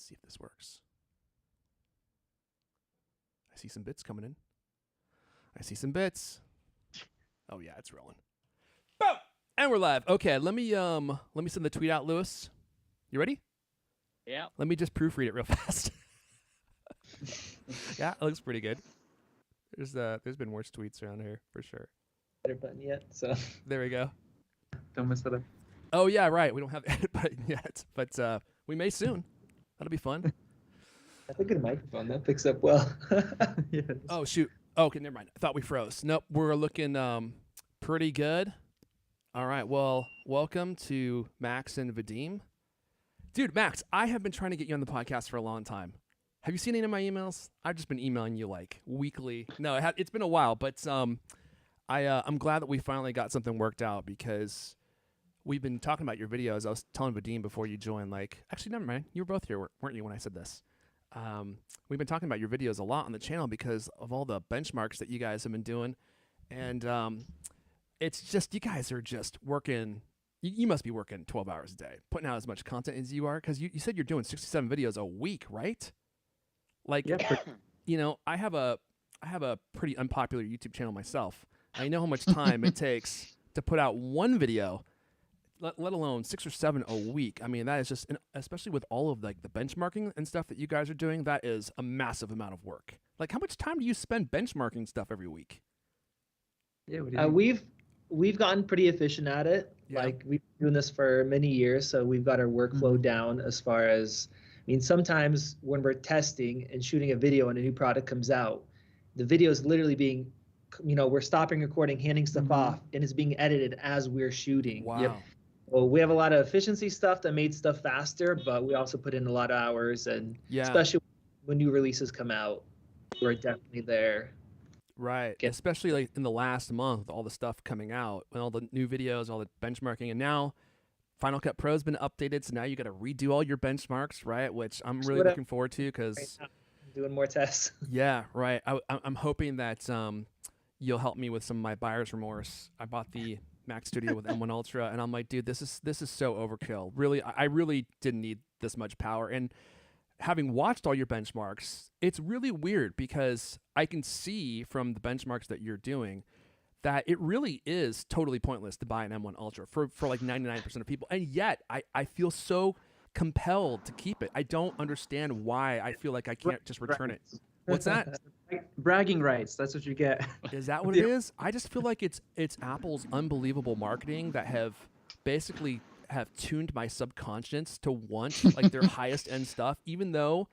see if this works. I see some bits coming in. I see some bits. Oh yeah, it's rolling. Boom! And we're live. Okay, let me send the tweet out, Lewis. You ready? Yeah. Let me just proofread it real fast. Yeah, it looks pretty good. There's been worse tweets around here for sure. Better button yet, so There we go. don't mess it up. Oh yeah, right. We don't have the edit button yet, but we may soon. That'll be fun. I think a microphone that picks up well. Yeah. Oh shoot. Okay, never mind. I thought we froze. Nope, we're looking pretty good. All right. Well, welcome to Max and Vadim. Dude, Max, I have been trying to get you on the podcast for a long time. Have you seen any of my emails? I've just been emailing you like weekly. No, it's been a while, but I'm glad that we finally got something worked out because we've been talking about your videos. I was telling Vadim before you joined, like, actually, never mind. You were both here, weren't you, when I said this? We've been talking about your videos a lot on the channel because of all the benchmarks that you guys have been doing. And it's just, you guys are just working. You must be working 12 hours a day, putting out as much content as you are. Because you said you're doing 67 videos a week, right? Like, you know, I have a pretty unpopular YouTube channel myself. I know how much time it takes to put out one video, let alone 6 or 7 a week. I mean, that is just, especially with all of like the benchmarking and stuff that you guys are doing, that is a massive amount of work. Like, how much time do you spend benchmarking stuff every week? Yeah, we've gotten pretty efficient at it. Yeah. Like, we've been doing this for many years, so we've got our workflow down as far as, I mean, sometimes when we're testing and shooting a video and a new product comes out, the video is literally being, you know, we're stopping recording, handing stuff off, and it's being edited as we're shooting. Wow. Yep. Well, we have a lot of efficiency stuff that made stuff faster, but we also put in a lot of hours, and especially when new releases come out, we're definitely there. Right, especially like in the last month with all the stuff coming out, and all the new videos, all the benchmarking, and now Final Cut Pro's been updated, so now you got to redo all your benchmarks, right? Which I'm really looking forward to because doing more tests. Yeah, right. I'm hoping that you'll help me with some of my buyer's remorse. I bought the Mac Studio with M1 Ultra, and I'm like, dude, this is so overkill. Really, I really didn't need this much power. And having watched all your benchmarks, it's really weird because I can see from the benchmarks that you're doing that it really is totally pointless to buy an M1 Ultra for like 99% of people. And yet I feel so compelled to keep it. I don't understand why I feel like I can't just return it. What's that? Bragging rights. That's what you get. Is that what it is? I just feel like it's Apple's unbelievable marketing that have basically tuned my subconscious to want like their highest end stuff, even though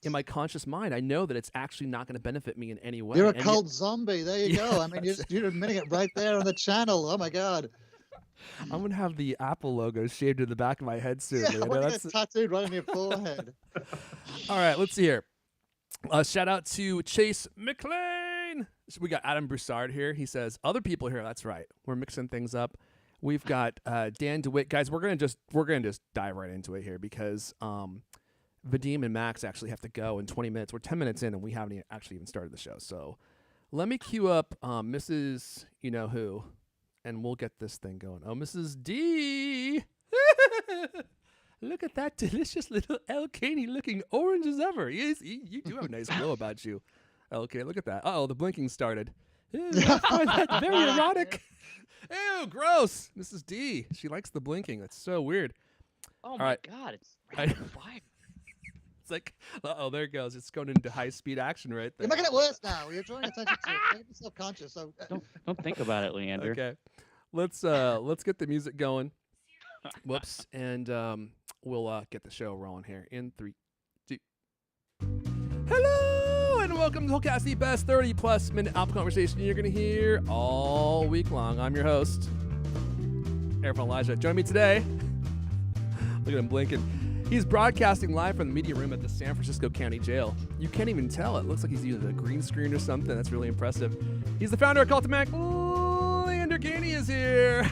in my conscious mind I know that it's actually not going to benefit me in any way. You're a cult zombie. There you go. I mean, you're admitting it right there on the channel. Oh my God. I'm gonna have the Apple logo shaved to the back of my head soon. Yeah, that's tattooed right on your forehead. All right, let's see here. Shout out to Chase McLean. So we got Adam Broussard here. He says other people here. That's right. We're mixing things up. We've got Dan DeWitt. Guys, we're gonna just dive right into it here because Vadim and Max actually have to go in 20 minutes. We're 10 minutes in and we haven't actually even started the show. So let me cue up Mrs. You know who. And we'll get this thing going. Oh, Mrs. D. Look at that delicious little El Caney looking orange as ever. Yes, you do have a nice glow about you. Okay, look at that. Uh-oh, the blinking started. Ew, I find that very erotic. Ew, gross. Mrs. D. She likes the blinking. That's so weird. Oh, my God. It's rapid fire. It's like, uh-oh, there it goes. It's going into high-speed action right there. You're making it worse now. You're drawing attention to it. Make yourself conscious. So don't think about it, Leander. Okay. Let's get the music going. Whoops. And we'll get the show rolling here in 3, 2. Hello and welcome to CultCast, the best 30+ minute Apple conversation you're going to hear all week long. I'm your host, Airpods Elijah. Join me today. Look at him blinking. He's broadcasting live from the media room at the San Francisco County Jail. You can't even tell. It looks like he's using a green screen or something. That's really impressive. He's the founder of CultCast. Leander Caney is here.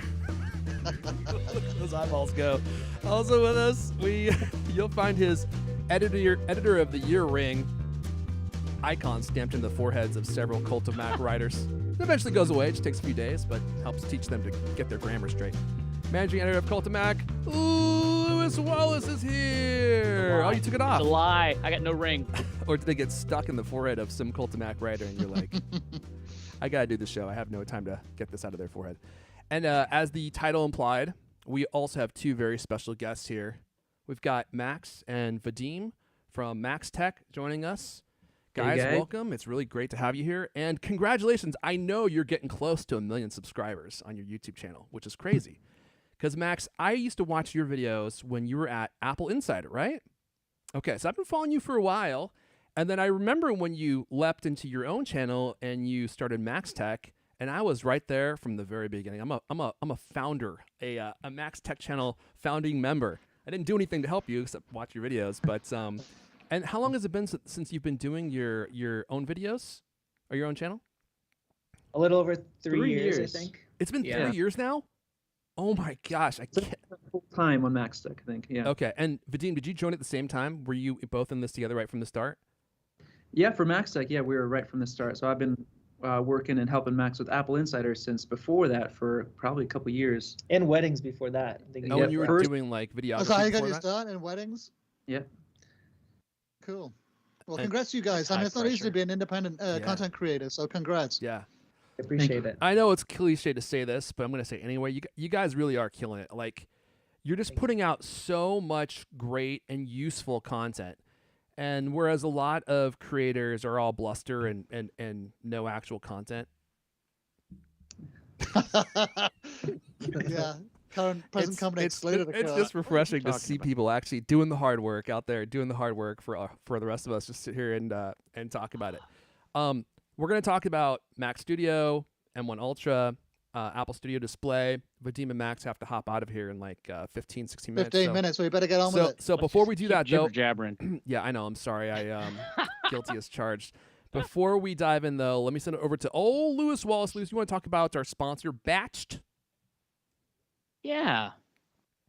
Look at those eyeballs go. Also with us, you'll find his editor of the year ring icon stamped in the foreheads of several Cult of Mac writers. It eventually goes away. It just takes a few days, but helps teach them to get their grammar straight. Managing editor of Cult of Mac, Lewis Lewis Wallace is here. Oh, you took it It's off. a lie. I got no ring. Or did they get stuck in the forehead of some Cultimac writer and you're like, I got to do the show. I have no time to get this out of their forehead. And as the title implied, we also have two very special guests here. We've got Max and Vadim from MaxTech joining us. Guys, Hey, guys. welcome. It's really great to have you here. And congratulations. I know you're getting close to 1 million subscribers on your YouTube channel, which is crazy. Because, Max, I used to watch your videos when you were at Apple Insider, right? Okay, so I've been following you for a while. And then I remember when you leapt into your own channel and you started MaxTech, and I was right there from the very beginning. I'm a founder, a MaxTech channel founding member. I didn't do anything to help you except watch your videos, but and how long has it been since you've been doing your own videos or your own channel? A little over 3 3 years, years. I think. It's been Yeah. 3 years now. Oh my gosh, I can't. Full time on MaxTech, I think. Yeah. Okay, and Vadim, did you join at the same time? Were you both in this together right from the start? Yeah, for MaxTech, yeah, we were right from the start. So I've been working and helping Max with Apple Insider since before that for probably a couple years. And weddings before that. I think Oh, Yeah, when you were first- doing like videography. That's how you got before your that? start in weddings? Yeah. Cool. Well, And- congrats to you guys. I mean, High it's not easy pressure. to be an independent content creator, so congrats. Yeah. I appreciate it. I know it's cliche to say this, but I'm going to say it anyway. You guys really are killing it. Like, you're just putting out so much great and useful content. And whereas a lot of creators are all bluster and no actual content, Yeah. Current present company it's excluded. it's just refreshing to talking see about? people actually doing the hard work out there, doing the hard work for the rest of us just sit here and talk about it. We're going to talk about Mac Studio, M1 Ultra, Apple Studio Display. Vadim and Max have to hop out of here in like 15, 16 minutes. 15 so, minutes, so you better get on with it. So before we do that, though, Jabbering. yeah, I know. I'm sorry. I guilty as charged. Before we dive in, though, let me send it over to old Lewis Wallace. Lewis, you want to talk about our sponsor, Batched? Yeah.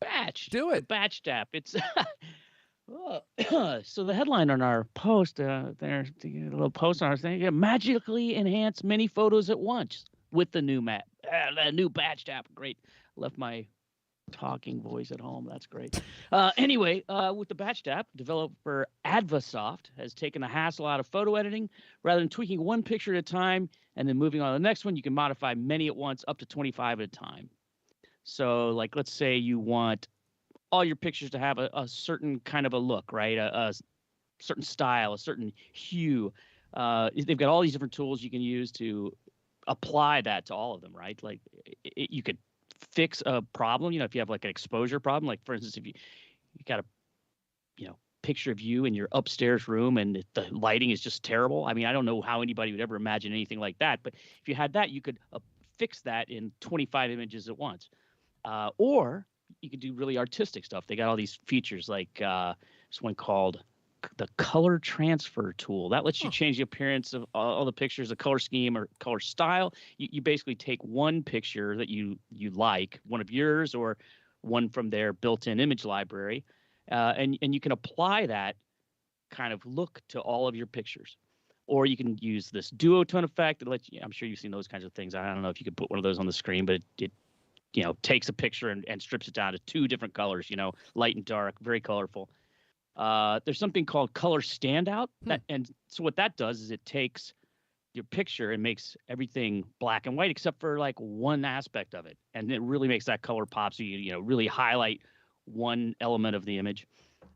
Batch. Do it. Batched app. It's so the headline on our post, there's a little post on our thing, magically enhance many photos at once with the new new Batched app. Great. Left my talking voice at home. That's great. Anyway, with the Batched app, developer Advasoft has taken the hassle out of photo editing. Rather than tweaking one picture at a time and then moving on to the next one, you can modify many at once, up to 25 at a time. So, like, let's say you want all your pictures to have a certain kind of a look, right? A certain style, a certain hue. They've got all these different tools you can use to apply that to all of them, right? Like, you could fix a problem. You know, if you have like an exposure problem, like for instance, if you got a picture of you in your upstairs room and the lighting is just terrible. I mean, I don't know how anybody would ever imagine anything like that, but if you had that, you could fix that in 25 images at once. Or you could do really artistic stuff. They got all these features like this one called the color transfer tool. That lets you change the appearance of all the pictures, the color scheme or color style. You basically take one picture that you like, one of yours or one from their built-in image library, and you can apply that kind of look to all of your pictures. Or you can use this duotone effect that lets you, I'm sure you've seen those kinds of things. I don't know if you could put one of those on the screen, but it takes a picture and strips it down to two different colors, light and dark, very colorful. There's something called color standout. And so what that does is it takes your picture and makes everything black and white except for like one aspect of it. And it really makes that color pop. So you really highlight one element of the image.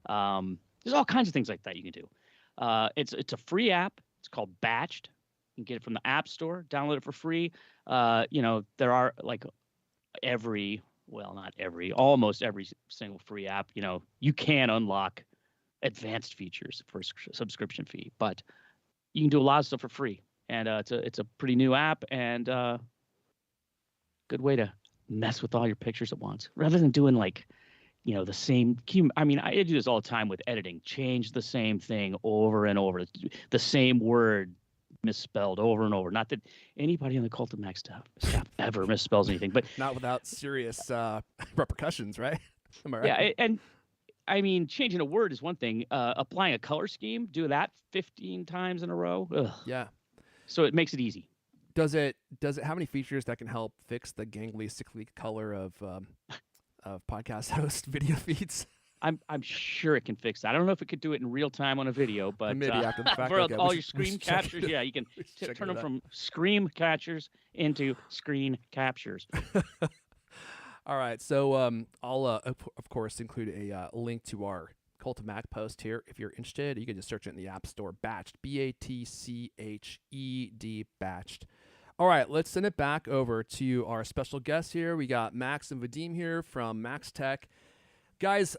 There's all kinds of things like that you can do. It's a free app. It's called Batched. You can get it from the App Store, download it for free. There are like almost every single free app, you can unlock advanced features for a subscription fee, but you can do a lot of stuff for free. And it's a pretty new app and good way to mess with all your pictures at once rather than doing like, the same. I mean, I do this all the time with editing, change the same thing over and over, the same word misspelled over and over. Not that anybody on the Cultimac staff ever misspells anything, but not without serious repercussions, right? Am I right? yeah, and I mean, changing a word is one thing. Applying a color scheme, do that 15 times in a row. Ugh. Yeah. So it makes it easy. Does it have any features that can help fix the gangly, sickly color of podcast host video feeds? I'm sure it can fix that. I don't know if it could do it in real time on a video, but maybe after the fact. for Okay, all we your should- we screen should check captures, it. yeah, you can We should check turn into them that. from screen catchers into screen captures. All right, so I'll of course include a link to our Cult of Mac post here. If you're interested, you can just search it in the App Store. Batched, BATCHED, Batched. All right, let's send it back over to our special guests here. We got Max and Vadim here from MaxTech. Guys,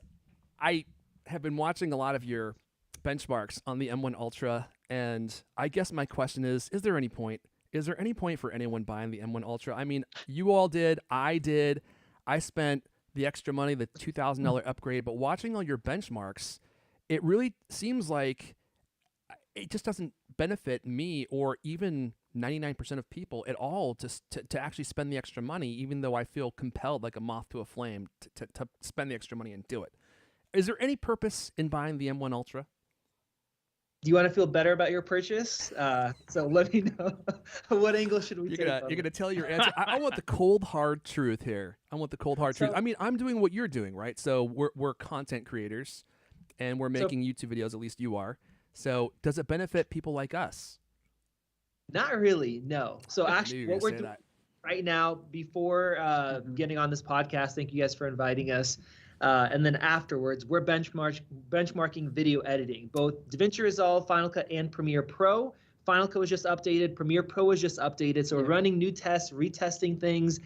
I have been watching a lot of your benchmarks on the M1 Ultra, and I guess my question is there any point? Is there any point for anyone buying the M1 Ultra? I mean, you all did, I did. I spent the extra money, the $2,000 upgrade, but watching all your benchmarks, it really seems like it just doesn't benefit me or even 99% of people at all to actually spend the extra money, even though I feel compelled like a moth to a flame to spend the extra money and do it. Is there any purpose in buying the M1 Ultra? Do you want to feel better about your purchase? So let me know. What angle should we take? You're gonna tell your answer. I want the cold hard truth here. I want the cold hard truth. I mean, I'm doing what you're doing, right? So we're content creators, and we're making YouTube videos. At least you are. So does it benefit people like us? Not really, no. So actually, what we're doing right now, before getting on this podcast, thank you guys for inviting us. And then afterwards, we're benchmarking video editing, both DaVinci Resolve, Final Cut, and Premiere Pro. Final Cut was just updated. Premiere Pro was just updated. So we're running new tests, retesting things.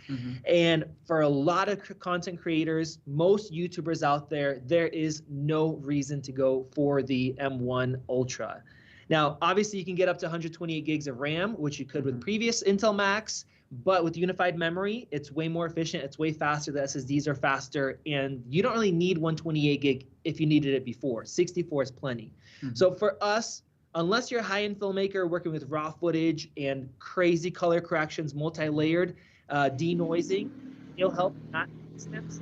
And for a lot of content creators, most YouTubers out there, there is no reason to go for the M1 Ultra. Now, obviously, you can get up to 128 gigs of RAM, which you could with previous Intel Macs. But with unified memory, it's way more efficient. It's way faster. The SSDs are faster. And you don't really need 128 gig if you needed it before. 64 is plenty. So for us, unless you're a high-end filmmaker working with raw footage and crazy color corrections, multi-layered, denoising, it'll help not steps.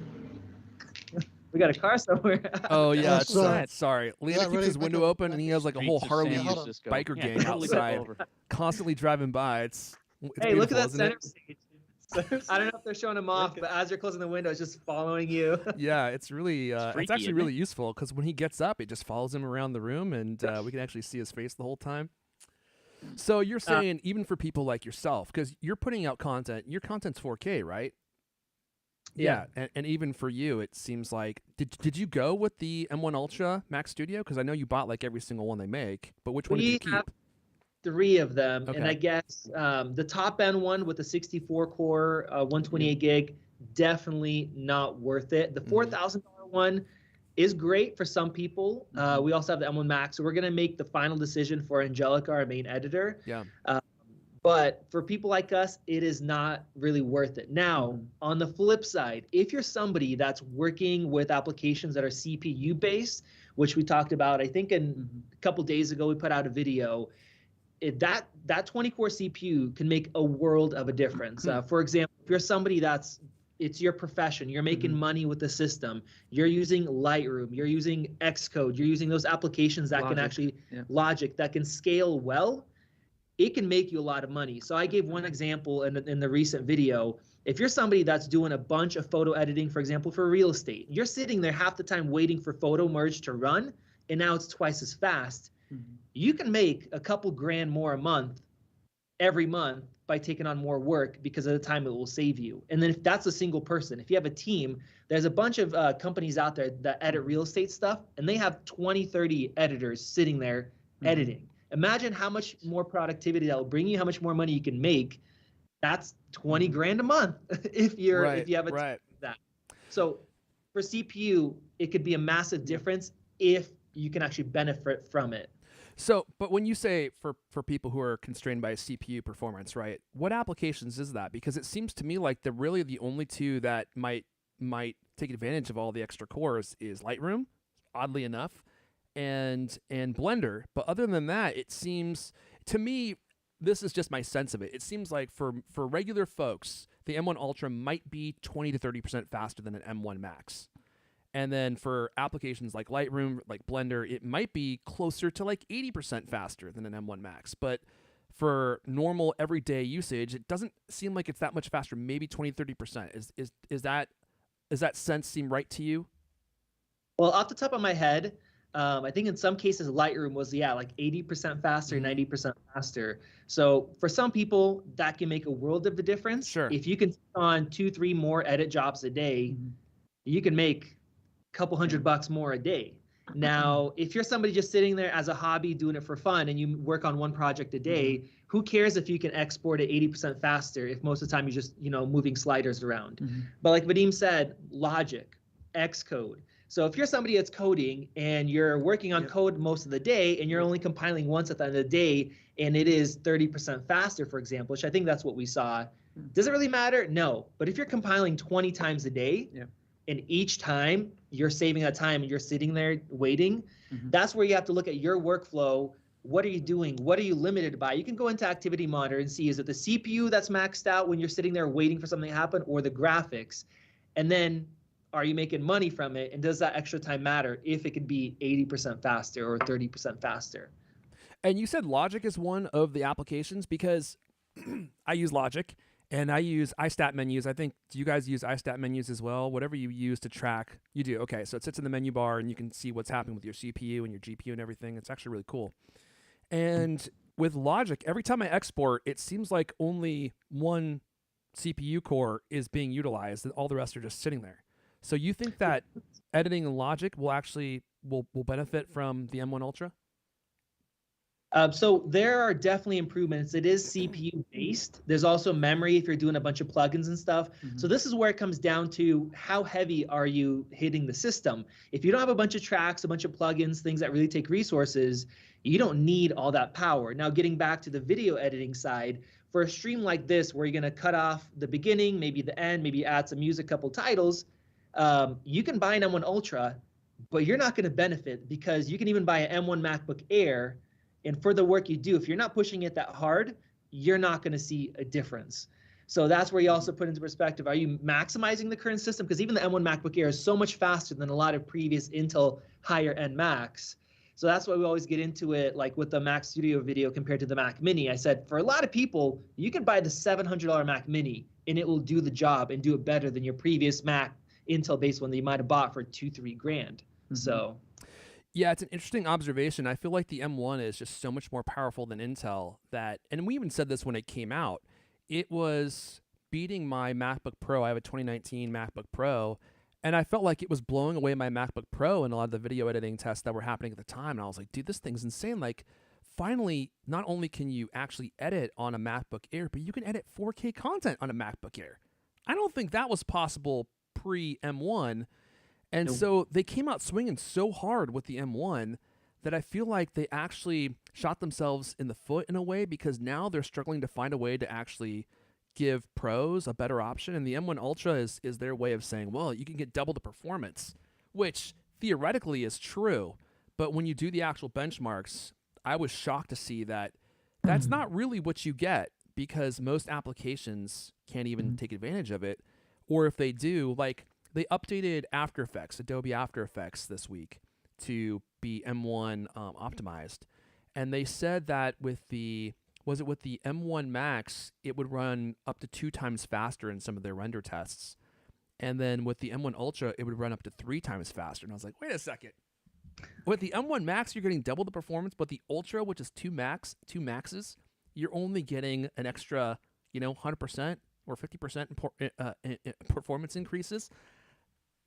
We got a car somewhere. Oh, yeah. Oh, sorry. Sorry. Leanna Yeah, keeps ready his to window pick up open, and he has like a whole Streets of Harley San Francisco. biker Yeah, gang totally flip outside, over. constantly driving by. It's Hey, look at beautiful, that isn't center it? stage. I don't know if they're showing him off, but as you're closing the window, it's just following you. Yeah, it's really, it's freaky, actually isn't really useful because when he gets up, it just follows him around the room, and we can actually see his face the whole time. So you're saying even for people like yourself, because you're putting out content, your content's 4K, right? Yeah, and even for you, it seems like did you go with the M1 Ultra Max Studio? Because I know you bought like every single one they make, but which one did you keep? have 3 of them, and Okay. I guess the top end one with the 64 core, 128 gig, definitely not worth it. The $4,000 one is great for some people. We also have the M1 Max, so we're gonna make the final decision for Angelica, our main editor. Yeah. But for people like us, it is not really worth it. Now, on the flip side, if you're somebody that's working with applications that are CPU based, which we talked about, I think a couple days ago, we put out a video. That 20-core CPU can make a world of a difference. For example, if you're somebody it's your profession, you're making money with the system, you're using Lightroom, you're using Xcode, you're using those applications that can actually, Logic, that can scale well, it can make you a lot of money. So I gave one example in the recent video. If you're somebody that's doing a bunch of photo editing, for example, for real estate, you're sitting there half the time waiting for Photo Merge to run, and now it's twice as fast. You can make a couple grand more a month, every month, by taking on more work because of the time it will save you. And then if that's a single person, if you have a team, there's a bunch of companies out there that edit real estate stuff, and they have 20, 30 editors sitting there editing. Imagine how much more productivity that will bring you, how much more money you can make. That's 20 grand a month if you have a team like that. So for CPU, it could be a massive difference if you can actually benefit from it. So, but when you say for people who are constrained by CPU performance, right? What applications is that? Because it seems to me like the only two that might take advantage of all the extra cores is Lightroom, oddly enough, and Blender. But other than that, it seems to me, this is just my sense of it. It seems like for regular folks, the M1 Ultra might be 20 to 30% faster than an M1 Max. And then for applications like Lightroom, like Blender, it might be closer to like 80% faster than an M1 Max. But for normal everyday usage, it doesn't seem like it's that much faster, maybe 20, 30%. Is that sense seem right to you? Well, off the top of my head, I think in some cases Lightroom was like 80% faster, 90% faster. So for some people, that can make a world of a difference. Sure. If you can take on 2-3 more edit jobs a day, you can make a couple $100 more a day. Now, if you're somebody just sitting there as a hobby doing it for fun and you work on one project a day, who cares if you can export it 80% faster if most of the time you're just, moving sliders around. But like Vadim said, Logic, Xcode. So if you're somebody that's coding and you're working on code most of the day and you're only compiling once at the end of the day and it is 30% faster, for example, which I think that's what we saw, does it really matter? No. But if you're compiling 20 times a day, and each time you're saving that time and you're sitting there waiting, that's where you have to look at your workflow. What are you doing? What are you limited by? You can go into Activity Monitor and see, is it the CPU that's maxed out when you're sitting there waiting for something to happen, or the graphics? And then are you making money from it? And does that extra time matter if it could be 80% faster or 30% faster? And you said Logic is one of the applications, because I use Logic. And I use iStat menus. I think, do you guys use iStat menus as well? Whatever you use to track, you do. Okay, so it sits in the menu bar and you can see what's happening with your CPU and your GPU and everything. It's actually really cool. And with Logic, every time I export, it seems like only one CPU core is being utilized and all the rest are just sitting there. So you think that editing in Logic will actually will benefit from the M1 Ultra? So there are definitely improvements. It is CPU based. There's also memory if you're doing a bunch of plugins and stuff. So this is where it comes down to how heavy are you hitting the system. If you don't have a bunch of tracks, a bunch of plugins, things that really take resources, you don't need all that power. Now, getting back to the video editing side, for a stream like this where you're going to cut off the beginning, maybe the end, maybe add some music, couple titles, you can buy an M1 Ultra, but you're not going to benefit because you can even buy an M1 MacBook Air. And for the work you do, if you're not pushing it that hard, you're not going to see a difference. So that's where you also put into perspective, are you maximizing the current system? Because even the M1 MacBook Air is so much faster than a lot of previous Intel higher end Macs. So that's why we always get into it, like with the Mac Studio video compared to the Mac Mini. I said, for a lot of people, you can buy the $700 Mac Mini and it will do the job and do it better than your previous Mac Intel-based one that you might have bought for $2-3 grand. So. Yeah, it's an interesting observation. I feel like the M1 is just so much more powerful than Intel that, and we even said this when it came out, it was beating my MacBook Pro. I have a 2019 MacBook Pro, and I felt like it was blowing away my MacBook Pro in a lot of the video editing tests that were happening at the time. And I was like, dude, this thing's insane. Like, finally, not only can you actually edit on a MacBook Air, but you can edit 4K content on a MacBook Air. I don't think that was possible pre-M1. And so they came out swinging so hard with the M1 that I feel like they actually shot themselves in the foot in a way, because now they're struggling to find a way to actually give pros a better option. And the M1 Ultra is their way of saying, well, you can get double the performance, which theoretically is true. But when you do the actual benchmarks, I was shocked to see that that's not really what you get, because most applications can't even take advantage of it. Or if they do, like, they updated After Effects, Adobe After Effects this week to be M1 optimized. And they said that with the M1 Max, it would run up to 2 times faster in some of their render tests. And then with the M1 Ultra, it would run up to 3 times faster. And I was like, wait a second. With the M1 Max, you're getting double the performance, but the Ultra, which is 2 maxes, you're only getting an extra, 100% or 50% performance increases.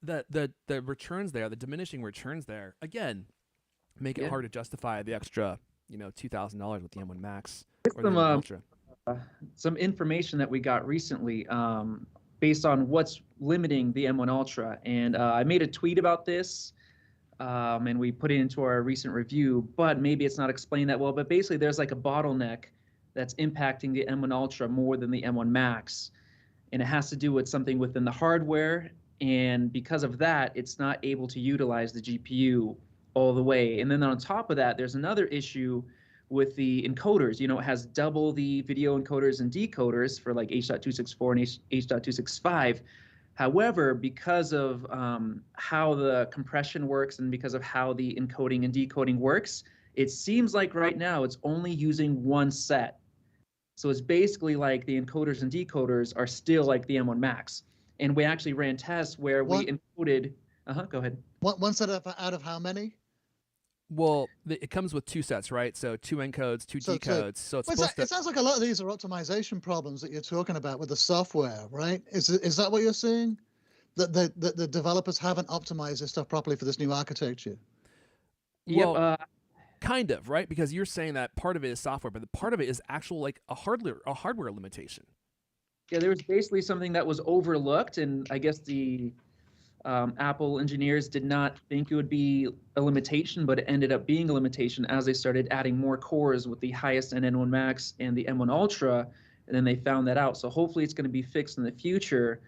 The returns there, the diminishing returns there, again, make it hard to justify the extra, $2,000 with the M1 Max or the M1 Ultra. Some information that we got recently based on what's limiting the M1 Ultra, and I made a tweet about this, and we put it into our recent review, but maybe it's not explained that well. But basically, there's like a bottleneck that's impacting the M1 Ultra more than the M1 Max, and it has to do with something within the hardware. And because of that, it's not able to utilize the GPU all the way. And then on top of that, there's another issue with the encoders. It has double the video encoders and decoders for like H.264 and H.265. However, because of how the compression works and because of how the encoding and decoding works, it seems like right now it's only using one set. So it's basically like the encoders and decoders are still like the M1 Max. And we actually ran tests where we encoded Go ahead. One set out of how many? Well, it comes with 2 sets, right? So 2 encodes, 2 So- decodes. So it's Well, supposed it sounds like a lot of these are optimization problems that you're talking about with the software, right? Is that what you're seeing? That the developers haven't optimized this stuff properly for this new architecture? Well, Yep. kind of, right? Because you're saying that part of it is software, but the part of it is actual like a hardware limitation. Yeah, there was basically something that was overlooked, and I guess the Apple engineers did not think it would be a limitation, but it ended up being a limitation as they started adding more cores with the highest end M1 Max and the M1 Ultra, and then they found that out. So hopefully it's going to be fixed in the future.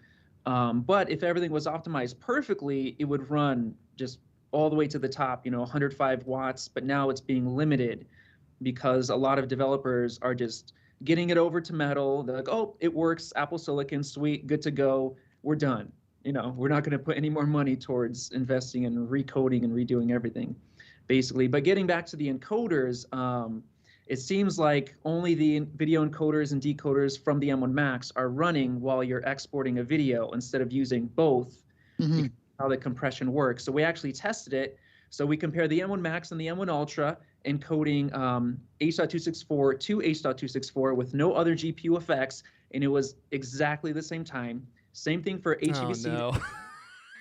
But if everything was optimized perfectly, it would run just all the way to the top, 105 watts, but now it's being limited because a lot of developers are just getting it over to metal. They're like, oh, it works, Apple Silicon, sweet, good to go, we're done. We're not going to put any more money towards investing in recoding and redoing everything, basically. But getting back to the encoders, it seems like only the video encoders and decoders from the M1 Max are running while you're exporting a video instead of using both. Mhm. How the compression works. So we actually tested it. So we compare the M1 Max and the M1 Ultra encoding H.264 to H.264 with no other GPU effects, and it was exactly the same time. Same thing for HEVC. Oh no.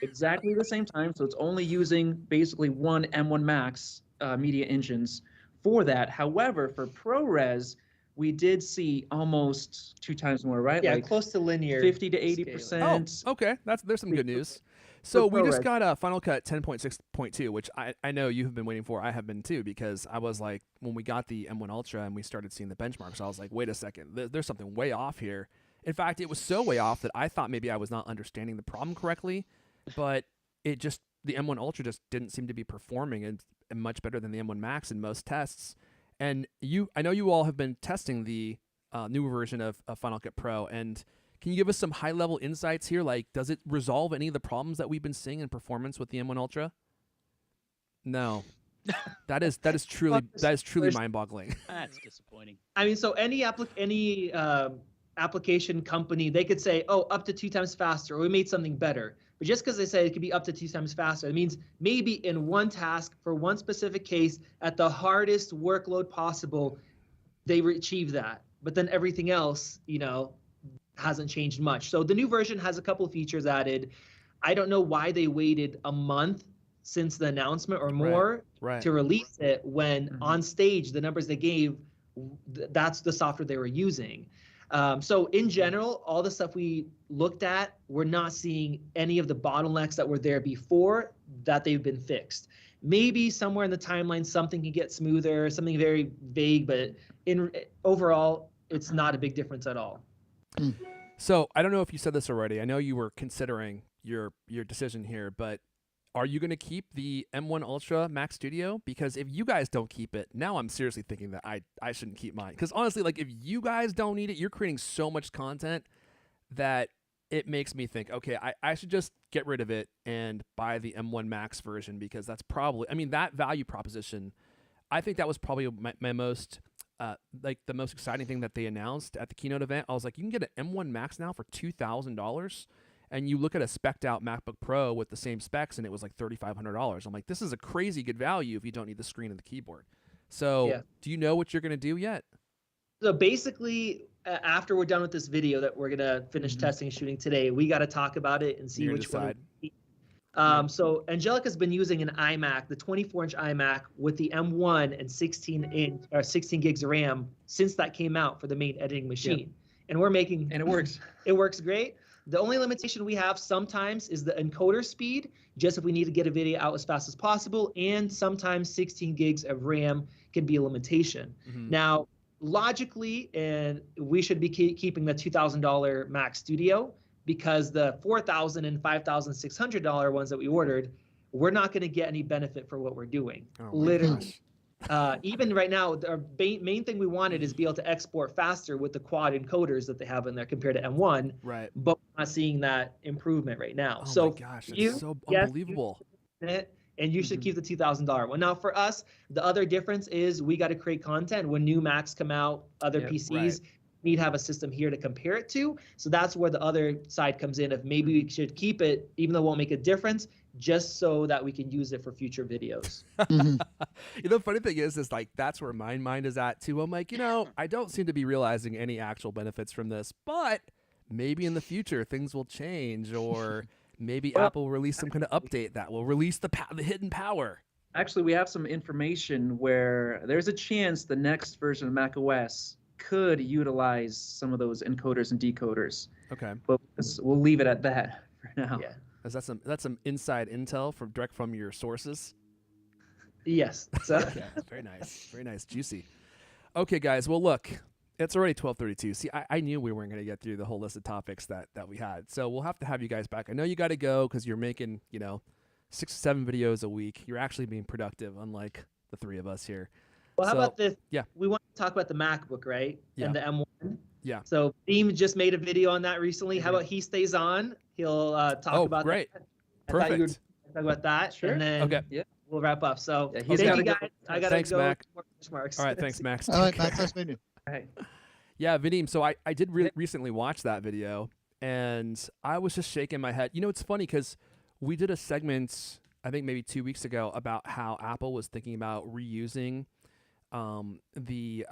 Exactly the same time. So it's only using basically one M1 Max media engines for that. However, for ProRes, we did see almost 2 times more, right? Yeah, Like close to linear. 50 to scaling. 80%. Oh, okay. There's some good news. So we just ProRes. got Final Cut 10.6.2, which I know you have been waiting for. I have been too, because I was like, when we got the M1 Ultra and we started seeing the benchmarks, I was like, wait a second, there's something way off here. In fact, it was so way off that I thought maybe I was not understanding the problem correctly, but the M1 Ultra just didn't seem to be performing and much better than the M1 Max in most tests. And I know you all have been testing the newer version of Final Cut Pro, and can you give us some high-level insights here? Like, does it resolve any of the problems that we've been seeing in performance with the M1 Ultra? No. That is truly mind-boggling. That's disappointing. I mean, so any application company, they could say, oh, up to 2 times faster, or we made something better. But just because they say it could be up to 2 times faster, it means maybe in one task for one specific case at the hardest workload possible, they achieve that. But then everything else, hasn't changed much. So the new version has a couple of features added. I don't know why they waited a month since the announcement or more to release it when on stage, the numbers they gave, that's the software they were using. So in general, all the stuff we looked at, we're not seeing any of the bottlenecks that were there before that they've been fixed. Maybe somewhere in the timeline, something can get smoother, something very vague, but overall, it's not a big difference at all. So I don't know if you said this already. I know you were considering your decision here, but are you going to keep the M1 Ultra Max Studio? Because if you guys don't keep it, now I'm seriously thinking that I shouldn't keep mine. Because honestly, like, if you guys don't need it, you're creating so much content that it makes me think, okay, I should just get rid of it and buy the M1 Max version, because that's probably, I mean, that value proposition, I think that was probably my most, like the most exciting thing that they announced at the keynote event. I was like, you can get an M1 Max now for $2,000. And you look at a spec'd out MacBook Pro with the same specs, and it was like $3,500. I'm like, this is a crazy good value if you don't need the screen and the keyboard. So, Do you know what you're going to do yet? So basically, after we're done with this video that we're going to finish testing and shooting today, we got to talk about it and see which one. So Angelica's been using an iMac, the 24-inch iMac with the M1 and 16 gigs of RAM since that came out for the main editing machine. And we're making... And it works. It works great. The only limitation we have sometimes is the encoder speed, just if we need to get a video out as fast as possible, and sometimes 16 gigs of RAM can be a limitation. Now, logically, and we should be keeping the $2,000 Mac Studio, because the $4,000 and $5,600 ones that we ordered, we're not going to get any benefit for what we're doing. Literally. Even right now, our main thing we wanted is be able to export faster with the quad encoders that they have in there compared to M1. Right. But we're not seeing that improvement right now. Oh so my gosh, that's so unbelievable. And you should keep the $2,000 one. Now, for us, the other difference is we got to create content when new Macs come out, other PCs. need to have a system here to compare it to. So that's where the other side comes in, of maybe we should keep it, even though it won't make a difference, just so that we can use it for future videos. Mhm. The funny thing is like that's where my mind is at too. I'm like, I don't seem to be realizing any actual benefits from this, but maybe in the future things will change, or maybe Well, Apple will release some kind of update that will release the hidden power. Actually, we have some information where there's a chance the next version of macOS could utilize some of those encoders and decoders. Okay. But we'll leave it at that for now. Yeah. Is that some inside intel from direct from your sources? Yes. So Okay. Very nice, juicy. Okay, guys. Well, look, it's already 12:32. See, I knew we weren't going to get through the whole list of topics that we had, so we'll have to have you guys back. I know you got to go because you're making 6 to 7 videos a week. You're actually being productive, unlike the three of us here. well, how So, about this? yeah. We want to talk about the MacBook, right? Yeah. And the M1. Yeah. So Beam just made a video on that recently. How Yeah. about he stays on? He'll talk Oh, about great. that. I thought you would Perfect. talk about that. Sure. And then Okay. we'll wrap up. So Yeah, he's thank gotta you go. guys. I gotta Thanks, go. Mac. to more benchmarks. All right. Thanks, Max. All right, Take Max, care. nice meeting you. Hey. Yeah, Vadim. So I did recently watch that video, and I was just shaking my head. It's funny because we did a segment, I think maybe 2 weeks ago, about how Apple was thinking about reusing the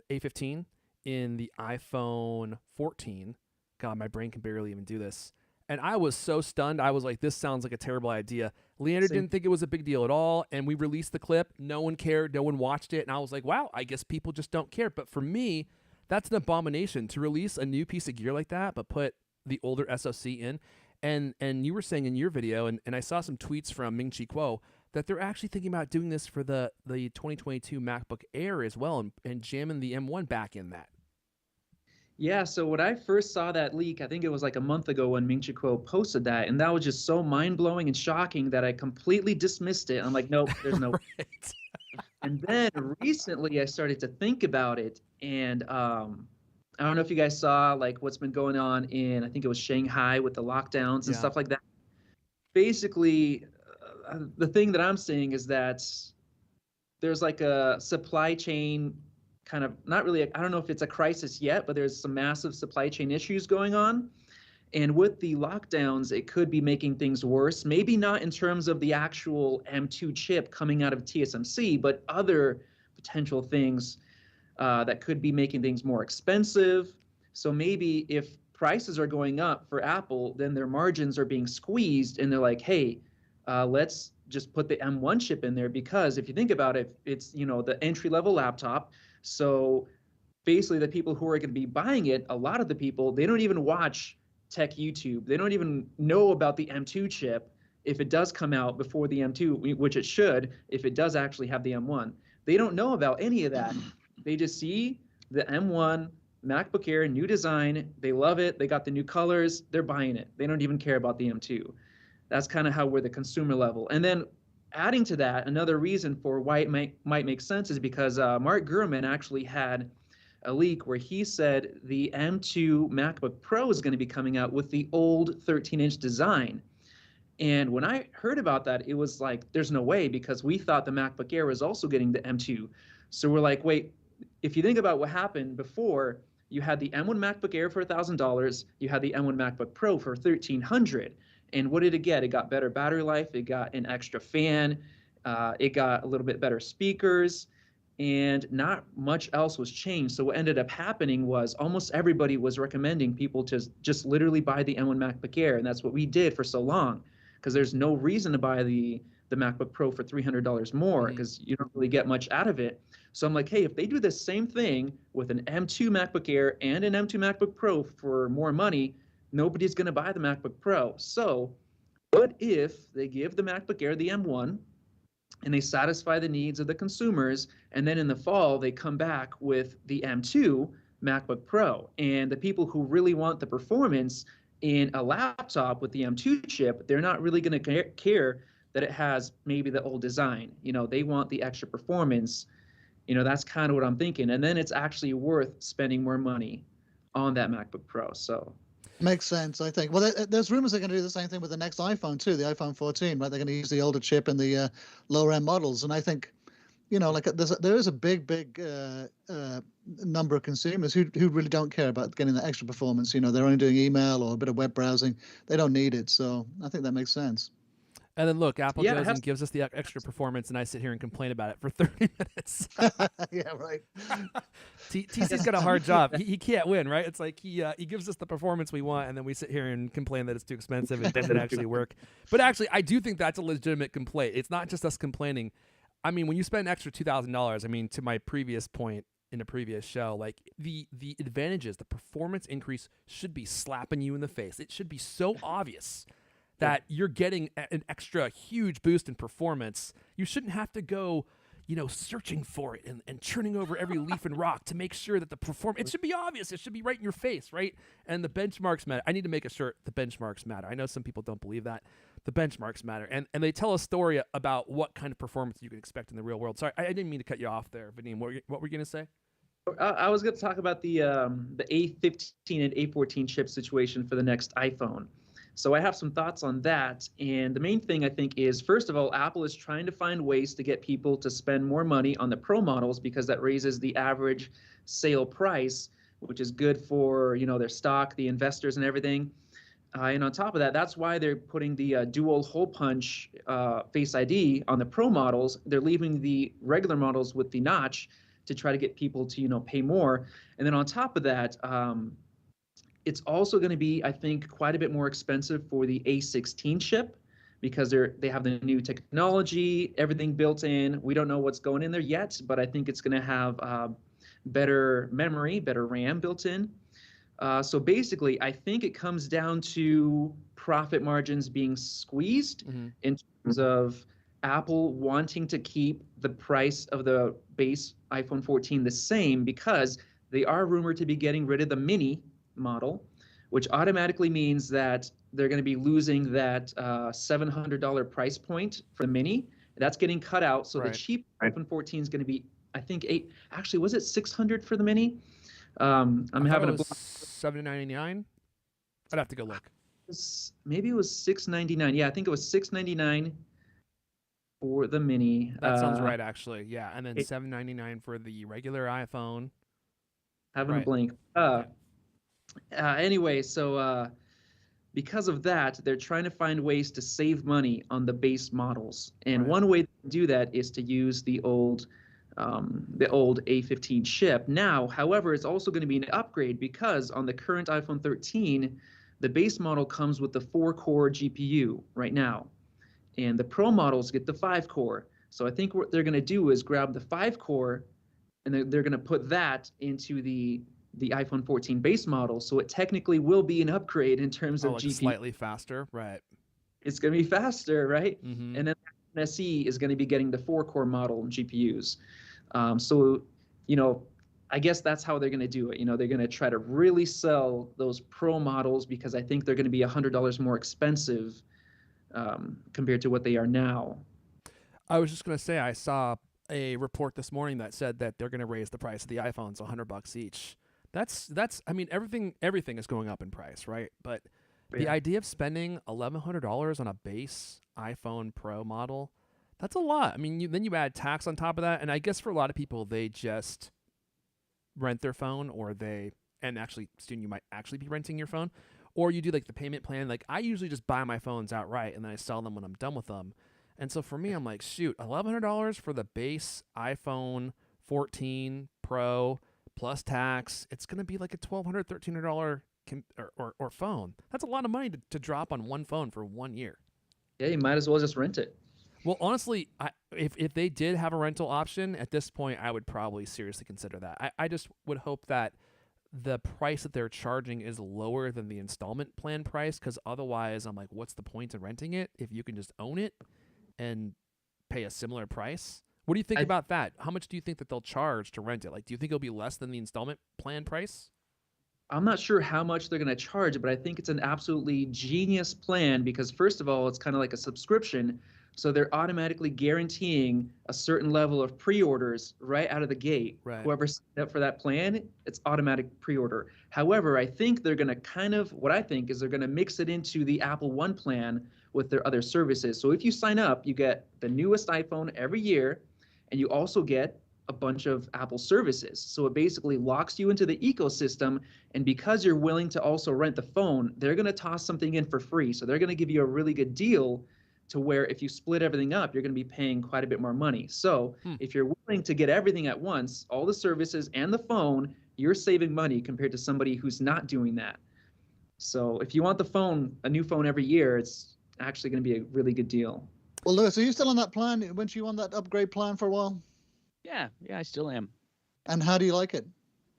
A15 in the iPhone 14. God, my brain can barely even do this. And I was so stunned. I was like, this sounds like a terrible idea. Leander Same. didn't think it was a big deal at all. And we released the clip. No one cared. No one watched it. And I was like, wow, I guess people just don't care. But for me, that's an abomination to release a new piece of gear like that, but put the older SoC in. And you were saying in your video, and I saw some tweets from Ming-Chi Kuo, that they're actually thinking about doing this for the 2022 MacBook Air as well, and jamming the M1 back in that. Yeah, so when I first saw that leak, I think it was like a month ago when Ming-Chi Kuo posted that, and that was just so mind-blowing and shocking that I completely dismissed it. I'm like, nope, there's no. Right. And then recently I started to think about it, and I don't know if you guys saw like what's been going on in, I think it was Shanghai with the lockdowns and Yeah. stuff like that. Basically, the thing that I'm seeing is that there's like a supply chain kind of, not really, I don't know if it's a crisis yet, but there's some massive supply chain issues going on. And with the lockdowns, it could be making things worse. Maybe not in terms of the actual M2 chip coming out of TSMC, but other potential things that could be making things more expensive. So maybe if prices are going up for Apple, then their margins are being squeezed, and they're like, hey, let's just put the M1 chip in there, because if you think about it, it's the entry-level laptop. So basically the people who are going to be buying it, a lot of the people, they don't even watch tech YouTube. They don't even know about the M2 chip if it does come out before the M2, which it should, if it does actually have the M1. They don't know about any of that. They just see the M1 MacBook Air, new design. They love it. They got the new colors. They're buying it. They don't even care about the M2. That's kind of how we're the consumer level. And then adding to that, another reason for why it might make sense is because Mark Gurman actually had a leak where he said the M2 MacBook Pro is going to be coming out with the old 13-inch design. And when I heard about that, it was like, there's no way, because we thought the MacBook Air was also getting the M2. So we're like, wait, if you think about what happened before, you had the M1 MacBook Air for $1,000, you had the M1 MacBook Pro for $1,300. And what did it get? It got better battery life, it got an extra fan, it got a little bit better speakers, and not much else was changed. So what ended up happening was almost everybody was recommending people to just literally buy the M1 MacBook Air, and that's what we did for so long, because there's no reason to buy the MacBook Pro for $300 more, because you don't really get much out of it. So I'm like, hey, if they do the same thing with an M2 MacBook Air and an M2 MacBook Pro for more money, nobody's going to buy the MacBook Pro. So what if they give the MacBook Air the M1 and they satisfy the needs of the consumers, and then in the fall they come back with the M2 MacBook Pro, and the people who really want the performance in a laptop with the M2 chip, they're not really going to care that it has maybe the old design. They want the extra performance. That's kind of what I'm thinking. And then it's actually worth spending more money on that MacBook Pro. So Makes sense, I think. Well, there's rumors they're going to do the same thing with the next iPhone too, the iPhone 14, right? They're going to use the older chip in the lower end models, and I think, you know, like there is a big number of consumers who really don't care about getting that extra performance. You know, they're only doing email or a bit of web browsing. They don't need it. So I think that makes sense. And then look, Apple Yeah, it goes has- and gives us the extra performance, and I sit here and complain about it for 30 minutes. Yeah, right. TC's got a hard job. He can't win, right? It's like he gives us the performance we want, and then we sit here and complain that it's too expensive and it doesn't actually work. But actually, I do think that's a legitimate complaint. It's not just us complaining. I mean, when you spend an extra $2,000, I mean, to my previous point in a previous show, like the advantages, the performance increase should be slapping you in the face. It should be so obvious that you're getting an extra huge boost in performance. You shouldn't have to go, you know, searching for it and churning over every leaf and rock to make sure that the performance, it should be obvious. It should be right in your face, right? And the benchmarks matter. I need to make a shirt, the benchmarks matter. I know some people don't believe that. The benchmarks matter. And they tell a story about what kind of performance you can expect in the real world. Sorry, I didn't mean to cut you off there, Vadim. What were you going to say? I was going to talk about the A15 and A14 chip situation for the next iPhone. So I have some thoughts on that. And the main thing I think is, first of all, Apple is trying to find ways to get people to spend more money on the Pro models because that raises the average sale price, which is good for, you know, their stock, the investors and everything. And on top of that, that's why they're putting the dual hole punch Face ID on the Pro models. They're leaving the regular models with the notch to try to get people to, you know, pay more. And then on top of that, it's also going to be, I think, quite a bit more expensive for the A16 chip because they have the new technology, everything built in. We don't know what's going in there yet, but I think it's going to have better memory, better RAM built in. So basically, I think it comes down to profit margins being squeezed in terms of Apple wanting to keep the price of the base iPhone 14 the same because they are rumored to be getting rid of the mini model, which automatically means that they're going to be losing that $700 price point for the mini. That's getting cut out. So the cheap iPhone 14 is going to be, I think, actually, was it $600 for the mini? I'm having a $799. I'd have to go look. Maybe it was $699. Yeah, I think it was $699 for the mini. That sounds right, actually. Yeah, and then $799 for the regular iPhone. Having a blank. Anyway, so because of that, they're trying to find ways to save money on the base models, and one way to do that is to use the old A15 chip. Now, however, it's also going to be an upgrade because on the current iPhone 13, the base model comes with the 4-core GPU right now, and the Pro models get the 5-core. So I think what they're going to do is grab the 5-core, and they're going to put that into the iPhone 14 base model. So it technically will be an upgrade in terms of like GPU. Slightly faster, right? It's going to be faster, right? And then SE is going to be getting the 4-core model GPUs. So, you know, I guess that's how they're going to do it. You know, they're going to try to really sell those Pro models because I think they're going to be $100 more expensive compared to what they are now. I was just going to say, I saw a report this morning that said that they're going to raise the price of the iPhones $100 each. That's. I mean, everything is going up in price, right? But the idea of spending $1,100 on a base iPhone Pro model, that's a lot. I mean, then you add tax on top of that, and I guess for a lot of people, they just rent their phone, and actually, Stu, you might actually be renting your phone, or you do like the payment plan. Like I usually just buy my phones outright, and then I sell them when I'm done with them. And so for me, I'm like, shoot, $1,100 for the base iPhone 14 Pro plus tax. It's going to be like a $1,200, $1,300 or phone. That's a lot of money to drop on one phone for 1 year. Yeah, you might as well just rent it. Well, honestly, if they did have a rental option at this point, I would probably seriously consider that. I just would hope that the price that they're charging is lower than the installment plan price, because otherwise I'm like, what's the point of renting it if you can just own it and pay a similar price? What do you think about that? How much do you think that they'll charge to rent it? Like, do you think it'll be less than the installment plan price? I'm not sure how much they're going to charge, but I think it's an absolutely genius plan because, first of all, it's kind of like a subscription. So they're automatically guaranteeing a certain level of pre-orders right out of the gate. Right. Whoever signed up for that plan, it's automatic pre-order. However, I think they're going to what I think is they're going to mix it into the Apple One plan with their other services. So if you sign up, you get the newest iPhone every year, and you also get a bunch of Apple services. So it basically locks you into the ecosystem, and because you're willing to also rent the phone, they're going to toss something in for free. So they're going to give you a really good deal to where if you split everything up, you're going to be paying quite a bit more money. So if you're willing to get everything at once, all the services and the phone, you're saving money compared to somebody who's not doing that. So if you want the phone, a new phone every year, it's actually going to be a really good deal. Well, Lewis, are you still on that plan? Weren't you on that upgrade plan for a while? Yeah, I still am. And how do you like it?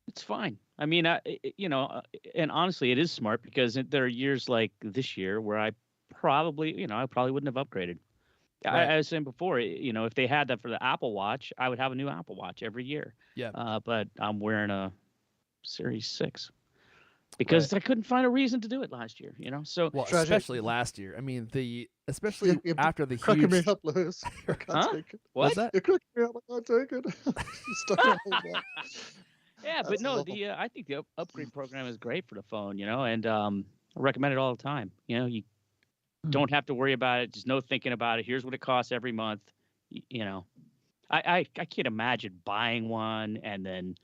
It's fine. I mean, and honestly, it is smart because there are years like this year where I probably wouldn't have upgraded. Right. I was saying before, if they had that for the Apple Watch, I would have a new Apple Watch every year. Yeah. But I'm wearing a Series 6 because I couldn't find a reason to do it last year. So Well, Tragic. especially last year. I mean, especially You're after the cracking me huge. up, Lewis. I can't Huh? take it. What's that? You're cracking me up. I can't take it. Stuck on all that. Yeah, but That's no, awful. I think the upgrade program is great for the phone, and I recommend it all the time. You don't have to worry about it. Just no thinking about it. Here's what it costs every month. I can't imagine buying one and then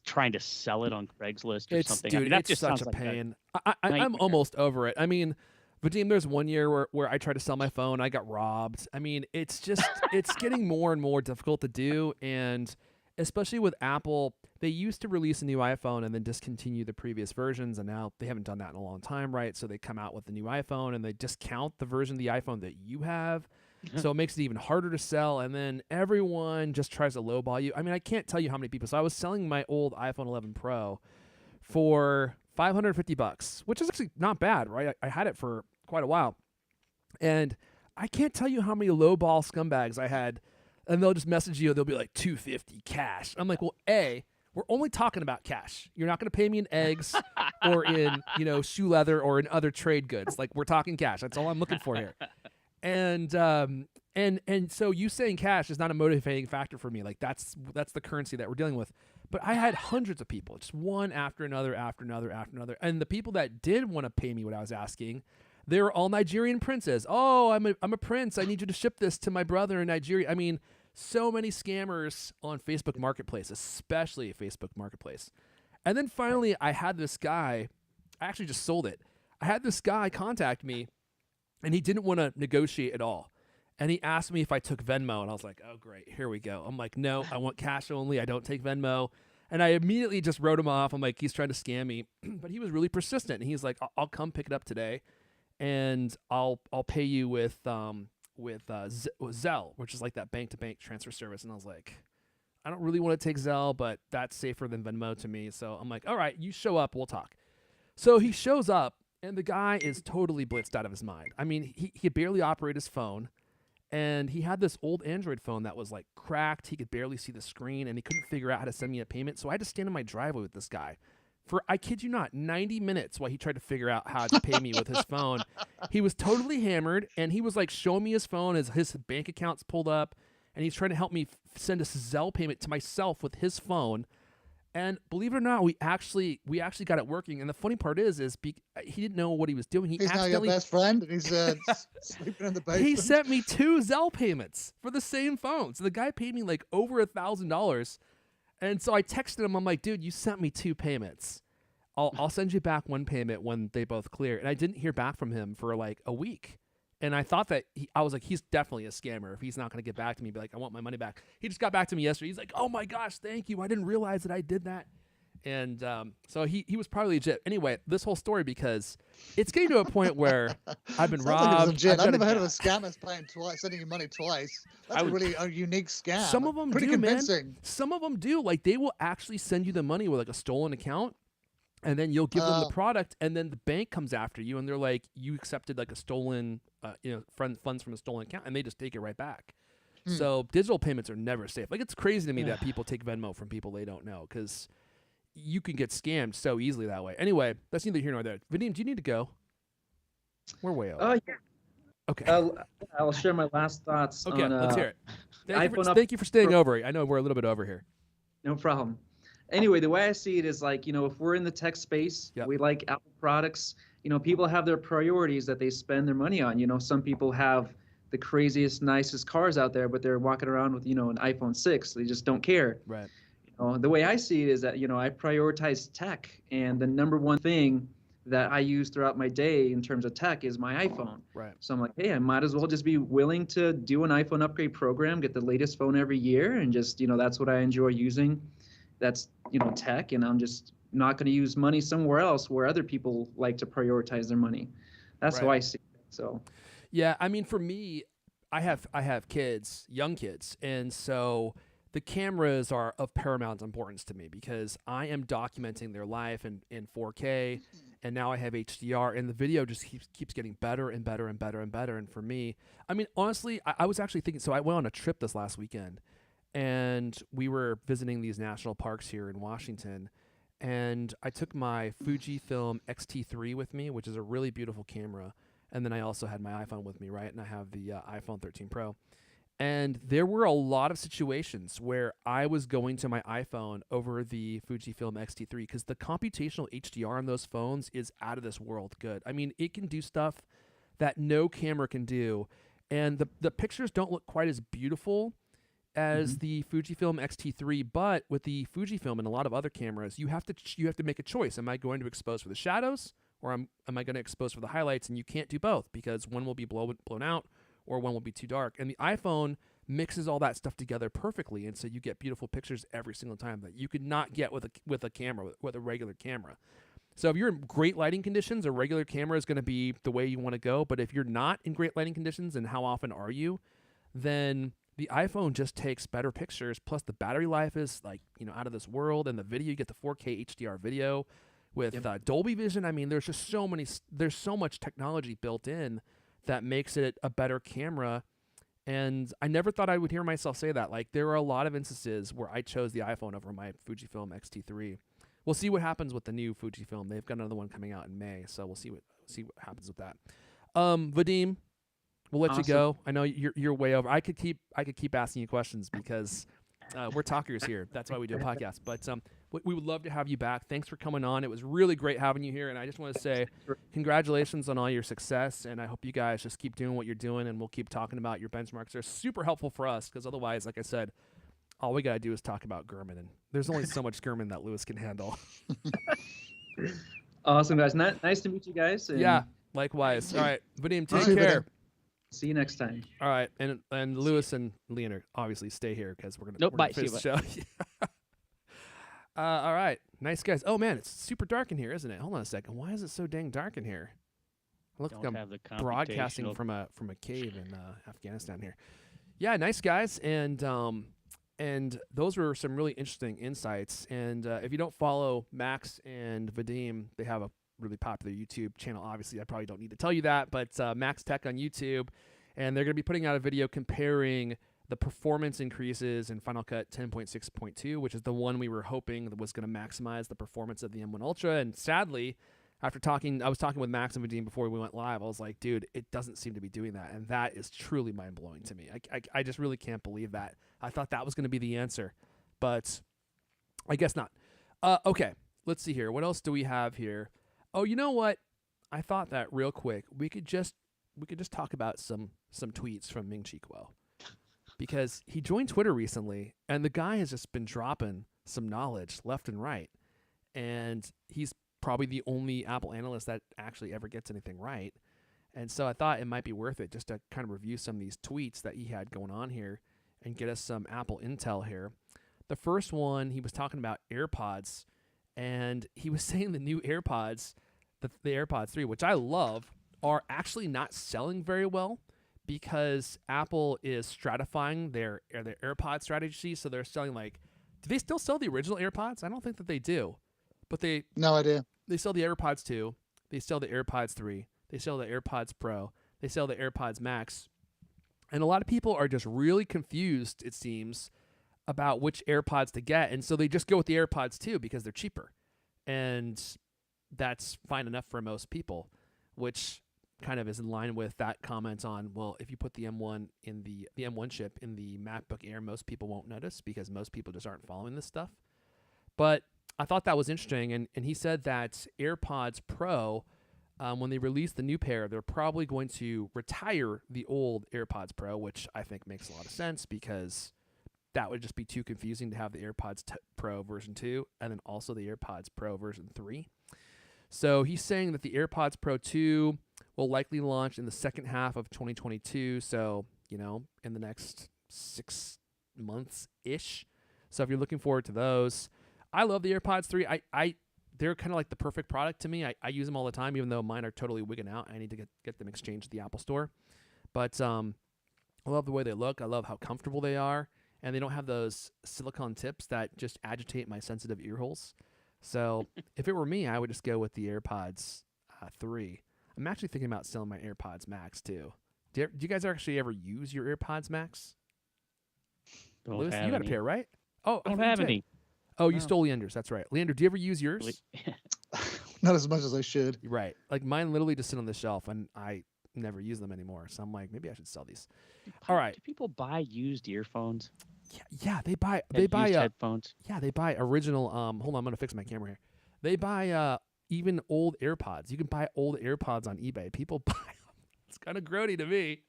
trying to sell it on Craigslist or something. Dude, I mean, that it's just such sounds a like pain. I'm nightmare. almost over it. I mean, Vadim, there's one year where I tried to sell my phone. I got robbed. I mean, it's just, it's getting more and more difficult to do. And especially with Apple, they used to release a new iPhone and then discontinue the previous versions. And now they haven't done that in a long time, right? So they come out with the new iPhone and they discount the version of the iPhone that you have. So it makes it even harder to sell. And then everyone just tries to lowball you. I mean, I can't tell you how many people. So I was selling my old iPhone 11 Pro for $550, which is actually not bad, right? I had it for quite a while. And I can't tell you how many lowball scumbags I had. And they'll just message you. They'll be like, $250 cash. I'm like, well, we're only talking about cash. You're not going to pay me in eggs or in, shoe leather or in other trade goods. Like, we're talking cash. That's all I'm looking for here. And so you saying cash is not a motivating factor for me. Like, that's the currency that we're dealing with. But I had hundreds of people, just one after another, after another, after another. And the people that did want to pay me what I was asking, they were all Nigerian princes. Oh, I'm a prince. I need you to ship this to my brother in Nigeria. I mean, so many scammers on Facebook Marketplace, especially Facebook Marketplace. And then finally, I had this guy, I actually just sold it. I had this guy contact me, and he didn't want to negotiate at all. And he asked me if I took Venmo, and I was like, oh, great, here we go. I'm like, no, I want cash only. I don't take Venmo. And I immediately just wrote him off. I'm like, he's trying to scam me. But he was really persistent. And he's like, I'll come pick it up today, and I'll pay you with Zelle, which is like that bank-to-bank transfer service. And I was like, I don't really want to take Zelle, but that's safer than Venmo to me. So I'm like, all right, you show up, we'll talk. So he shows up, and the guy is totally blitzed out of his mind. I mean, he could barely operate his phone, and he had this old Android phone that was like cracked. He could barely see the screen, and he couldn't figure out how to send me a payment. So I had to stand in my driveway with this guy for, I kid you not, 90 minutes while he tried to figure out how to pay me with his phone. He was totally hammered, and he was like showing me his phone as his bank account's pulled up, and he's trying to help me send a Zelle payment to myself with his phone. And believe it or not, we actually got it working. And the funny part is he didn't know what he was doing. He's now your best friend, and he's sleeping in the basement. He sent me 2 Zelle payments for the same phone. So the guy paid me like over $1,000. And so I texted him. I'm like, dude, you sent me 2 payments. I'll send you back 1 payment when they both clear. And I didn't hear back from him for like a week. And I thought that I was like, he's definitely a scammer if he's not going to get back to me. Be like, I want my money back. He just got back to me yesterday. He's like, oh my gosh, thank you. I didn't realize that I did that. And so he was probably legit. Anyway, this whole story, because it's getting to a point where I've been Sounds like it was robbed. legit. I've never heard of a scammer paying twice, sending you money twice. That's really a unique scam. Some of them Pretty do, convincing. man. Some of them do. Like, they will actually send you the money with like a stolen account. And then you'll give them the product, and then the bank comes after you, and they're like, you accepted like a stolen, funds from a stolen account, and they just take it right back. So digital payments are never safe. Like, it's crazy to me that people take Venmo from people they don't know, because you can get scammed so easily that way. Anyway, that's neither here nor there. Vadim, do you need to go? We're way over. Yeah. Okay. I'll share my last thoughts. Okay, on, let's hear it. Thank you for staying over. I know we're a little bit over here. No problem. Anyway, the way I see it is like, if we're in the tech space, we like Apple products, people have their priorities that they spend their money on. Some people have the craziest, nicest cars out there, but they're walking around with, an iPhone 6. They just don't care. Right. The way I see it is that, I prioritize tech, and the number one thing that I use throughout my day in terms of tech is my iPhone. Right. So I'm like, hey, I might as well just be willing to do an iPhone upgrade program, get the latest phone every year, and just, that's what I enjoy using. That's, tech, and I'm just not going to use money somewhere else where other people like to prioritize their money. That's how I see it. So, yeah, I mean, for me, I have kids, young kids, and so the cameras are of paramount importance to me because I am documenting their life in 4K, and now I have HDR, and the video just keeps getting better and better and better and better. And for me, I mean, honestly, I was actually thinking. So I went on a trip this last weekend, and we were visiting these national parks here in Washington. And I took my Fujifilm X-T3 with me, which is a really beautiful camera. And then I also had my iPhone with me, right? And I have the iPhone 13 Pro. And there were a lot of situations where I was going to my iPhone over the Fujifilm X-T3 because the computational HDR on those phones is out of this world good. I mean, it can do stuff that no camera can do. And the pictures don't look quite as beautiful as the Fujifilm X-T3, but with the Fujifilm and a lot of other cameras, you have to make a choice. Am I going to expose for the shadows, or am I going to expose for the highlights? And you can't do both because one will be blown out, or one will be too dark. And the iPhone mixes all that stuff together perfectly, and so you get beautiful pictures every single time that you could not get with a camera, with a regular camera. So if you're in great lighting conditions, a regular camera is going to be the way you want to go. But if you're not in great lighting conditions, and how often are you, then the iPhone just takes better pictures. Plus, the battery life is out of this world, and the video, you get the 4K HDR video with Dolby Vision. I mean, there's so much technology built in that makes it a better camera. And I never thought I would hear myself say that. Like, there are a lot of instances where I chose the iPhone over my Fujifilm X-T3. We'll see what happens with the new Fujifilm. They've got another one coming out in May, so we'll see what happens with that. Vadim, we'll let you go. I know you're way over. I could keep asking you questions because we're talkers here. That's why we do a podcast. But we would love to have you back. Thanks for coming on. It was really great having you here. And I just want to say congratulations on all your success. And I hope you guys just keep doing what you're doing, and we'll keep talking about your benchmarks. They're super helpful for us because otherwise, like I said, all we got to do is talk about Gurman. And there's only so much Gurman that Lewis can handle. Awesome, guys. Nice to meet you guys. Yeah, likewise. All right, Vadim, take See you, care. Vadim. See you next time. All right, and Lewis and Leonard obviously stay here because we're gonna Bye. finish the show. All right, nice guys. Oh man, it's super dark in here, isn't it? Hold on a second. Why is it so dang dark in here? I look like I'm broadcasting from a cave in Afghanistan here. Yeah, nice guys, and those were some really interesting insights. And if you don't follow Max and Vadim, they have a really popular YouTube channel. Obviously, I probably don't need to tell you that, but MaxTech on YouTube, and they're going to be putting out a video comparing the performance increases in Final Cut 10.6.2, which is the one we were hoping was going to maximize the performance of the M1 Ultra. And sadly, I was talking with Max and Vadim before we went live. I was like, dude, it doesn't seem to be doing that, and that is truly mind blowing to me. I just really can't believe that. I thought that was going to be the answer, but I guess not. Okay, let's see here. What else do we have here? Oh, you know what? I thought that real quick we could just talk about some tweets from Ming Chi Kuo, because he joined Twitter recently, and the guy has just been dropping some knowledge left and right, and he's probably the only Apple analyst that actually ever gets anything right. And so I thought it might be worth it just to kind of review some of these tweets that he had going on here and get us some Apple intel here. The first one, he was talking about AirPods, and he was saying the new AirPods, the AirPods 3, which I love, are actually not selling very well because Apple is stratifying their AirPod strategy. So they're selling do they still sell the original AirPods? I don't think that they do. But no idea. They sell the AirPods 2. They sell the AirPods 3. They sell the AirPods Pro. They sell the AirPods Max. And a lot of people are just really confused, it seems, about which AirPods to get. And so they just go with the AirPods 2 because they're cheaper. And that's fine enough for most people, which kind of is in line with that comment on, well, if you put the M1 in the M1 chip in the MacBook Air, most people won't notice because most people just aren't following this stuff. But I thought that was interesting, and he said that AirPods Pro when they release the new pair, they're probably going to retire the old AirPods Pro, which I think makes a lot of sense because that would just be too confusing to have the AirPods Pro version 2 and then also the AirPods Pro version 3. So he's saying that the AirPods Pro 2 will likely launch in the second half of 2022. So, in the next 6 months-ish. So if you're looking forward to those, I love the AirPods 3. They're kind of like the perfect product to me. I use them all the time, even though mine are totally wigging out. I need to get them exchanged at the Apple Store. But I love the way they look. I love how comfortable they are. And they don't have those silicone tips that just agitate my sensitive ear holes. So if it were me, I would just go with the AirPods 3. I'm actually thinking about selling my AirPods Max too. Do you guys actually ever use your AirPods Max? Don't Lewis, have you got a any. pair, right? Oh, I Don't thought you have did. any. Oh, you No. stole Leander's. That's right. Leander, do you ever use yours? Not as much as I should. Right. Like mine literally just sit on the shelf and I never use them anymore. So I'm like, maybe I should sell these. All right. Do people buy used earphones? Yeah, they buy Used headphones. yeah, they buy original hold on, I'm going to fix my camera here. They buy even old AirPods. You can buy old AirPods on eBay. People buy them. It's kind of grody to me.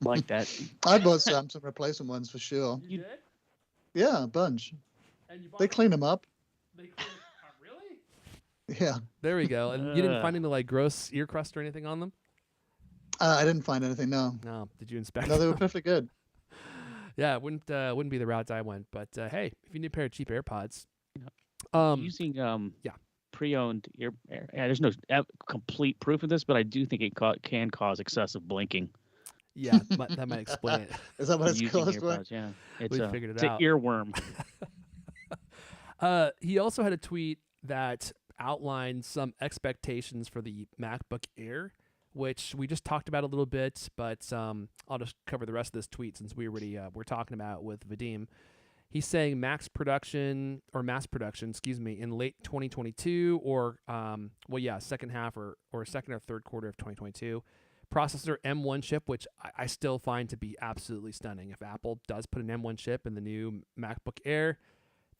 Like that. I bought some replacement ones for sure. You did? Yeah, a bunch. And you bought They clean them up. They clean really? Yeah. There we go. And you didn't find any like gross ear crust or anything on them? I didn't find anything. No. No. Did you inspect No, they were them? perfectly good. Yeah, it wouldn't be the route I went. But hey, if you need a pair of cheap AirPods, Using yeah. pre-owned yeah, there's no complete proof of this, but I do think it can cause excessive blinking. yeah, that might explain it. Is that what it's using called? AirPods. Yeah, it's We figured it it's an out. earworm. He also had a tweet that outlined some expectations for the MacBook Air, which we just talked about a little bit, but I'll just cover the rest of this tweet since we already were talking about with Vadim. He's saying mass production, in late 2022 or, second half or second or third quarter of 2022. Processor M1 chip, which I still find to be absolutely stunning. If Apple does put an M1 chip in the new MacBook Air,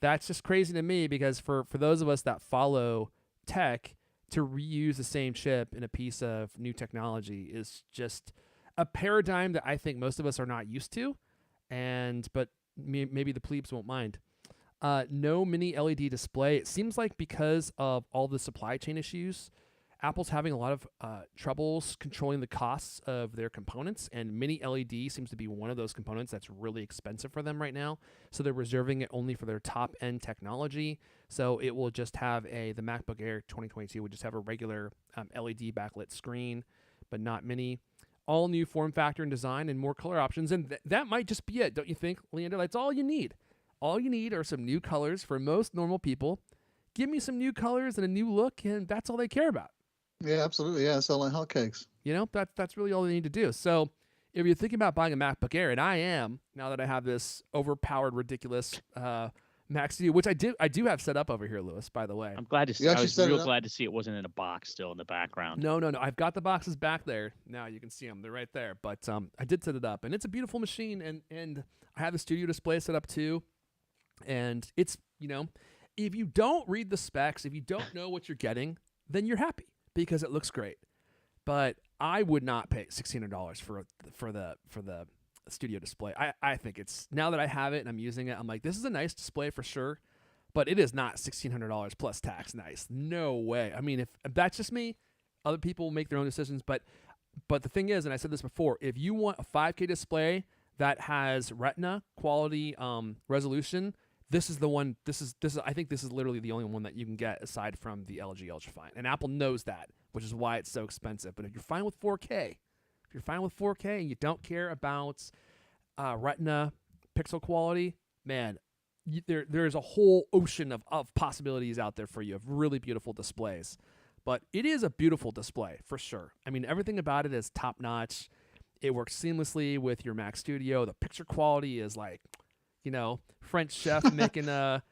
that's just crazy to me because for those of us that follow tech, to reuse the same chip in a piece of new technology is just a paradigm that I think most of us are not used to, but maybe the plebes won't mind. No mini LED display. It seems like because of all the supply chain issues, Apple's having a lot of troubles controlling the costs of their components, and mini LED seems to be one of those components that's really expensive for them right now. So they're reserving it only for their top-end technology. So it will just have the MacBook Air 2022 would just have a regular LED backlit screen, but not mini. All new form factor and design and more color options, and that might just be it, don't you think, Leander? That's all you need. All you need are some new colors for most normal people. Give me some new colors and a new look, and that's all they care about. Yeah, absolutely. Yeah, sell like hotcakes. That's really all they need to do. So if you're thinking about buying a MacBook Air, and I am, now that I have this overpowered, ridiculous Mac Studio, which I do have set up over here, Lewis, by the way. I'm glad to see. You I actually was set it real up? glad to see it wasn't in a box still in the background. No. I've got the boxes back there. Now you can see them. They're right there. But I did set it up, and it's a beautiful machine, and I have the studio display set up too. And it's, if you don't read the specs, if you don't know what you're getting, then you're happy because it looks great. But I would not pay $1,600 for the studio display. I think it's, now that I have it and I'm using it, I'm like, this is a nice display for sure, but it is not $1,600 plus tax nice. No way. I mean, if that's just me, other people will make their own decisions. But the thing is, and I said this before, if you want a 5K display that has Retina quality resolution, this is the one. This is. I think this is literally the only one that you can get aside from the LG Ultrafine, and Apple knows that, which is why it's so expensive. But if you're fine with 4K, and you don't care about Retina pixel quality, man, there's a whole ocean of possibilities out there for you of really beautiful displays. But it is a beautiful display for sure. I mean, everything about it is top notch. It works seamlessly with your Mac Studio. The picture quality is like, French chef making a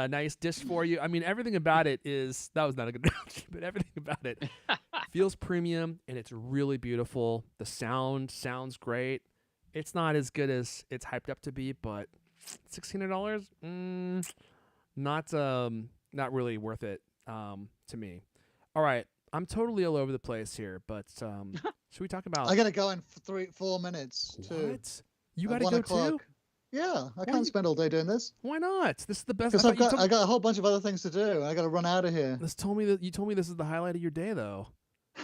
nice dish for you. I mean, everything about it is, that was not a good analogy, but everything about it feels premium and it's really beautiful. The sound sounds great. It's not as good as it's hyped up to be, but $1,600, not really worth it to me. All right, I'm totally all over the place here, but should we talk about I gotta go in for 4 minutes too. what? You At got to 1 go o'clock. too? Yeah, I Why can't you- spend all day doing this Why not? This is the best. because I thought I got a whole bunch of other things to do. I got to run out of here. This told me that you told me this is the highlight of your day, though.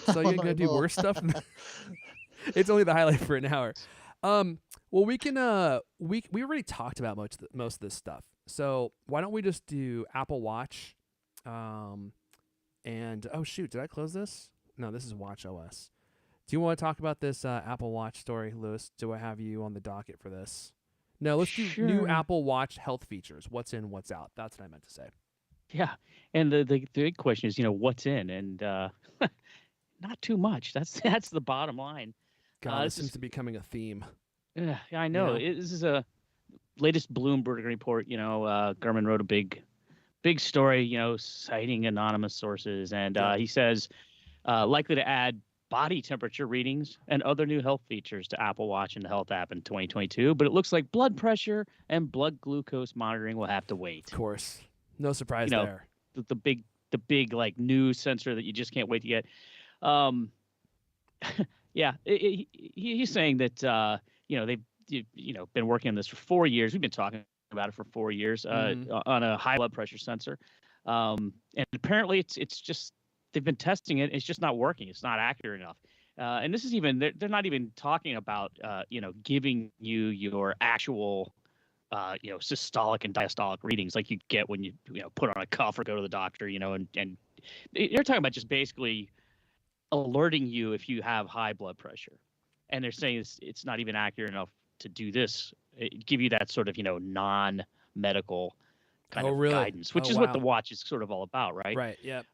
So Well, you're not gonna do anymore. worse stuff. It's only the highlight for an hour. Well, we can. We already talked about most of this stuff. So why don't we just do Apple Watch? And oh shoot, did I close this? No, this is Watch OS. Do you want to talk about this Apple Watch story, Lewis? Do I have you on the docket for this? No, let's do new Sure. Apple Watch health features. What's in, what's out. That's what I meant to say. Yeah, and the big question is, what's in, and not too much. That's the bottom line. God, this this seems is- to be becoming a theme. Yeah, I know. Yeah. This is a latest Bloomberg report. Gurman wrote a big story, citing anonymous sources, and Yeah. he says likely to add body temperature readings and other new health features to Apple Watch and the Health app in 2022. But it looks like blood pressure and blood glucose monitoring will have to wait. Of course. No surprise You know, there. The big like new sensor that you just can't wait to get. Yeah, he's saying that they've been working on this for 4 years. We've been talking about it for 4 years Mhm. on a high blood pressure sensor, and apparently it's just they've been testing it. It's just not working. It's not accurate enough. And this is even they're not even talking about giving you your actual systolic and diastolic readings like you get when you put on a cuff or go to the doctor, and you're talking about just basically alerting you if you have high blood pressure. And they're saying it's not even accurate enough to do this, give you that sort of non-medical kind Oh, of really? guidance, which Oh, is what wow. the watch is sort of all about, right? Right. Yep.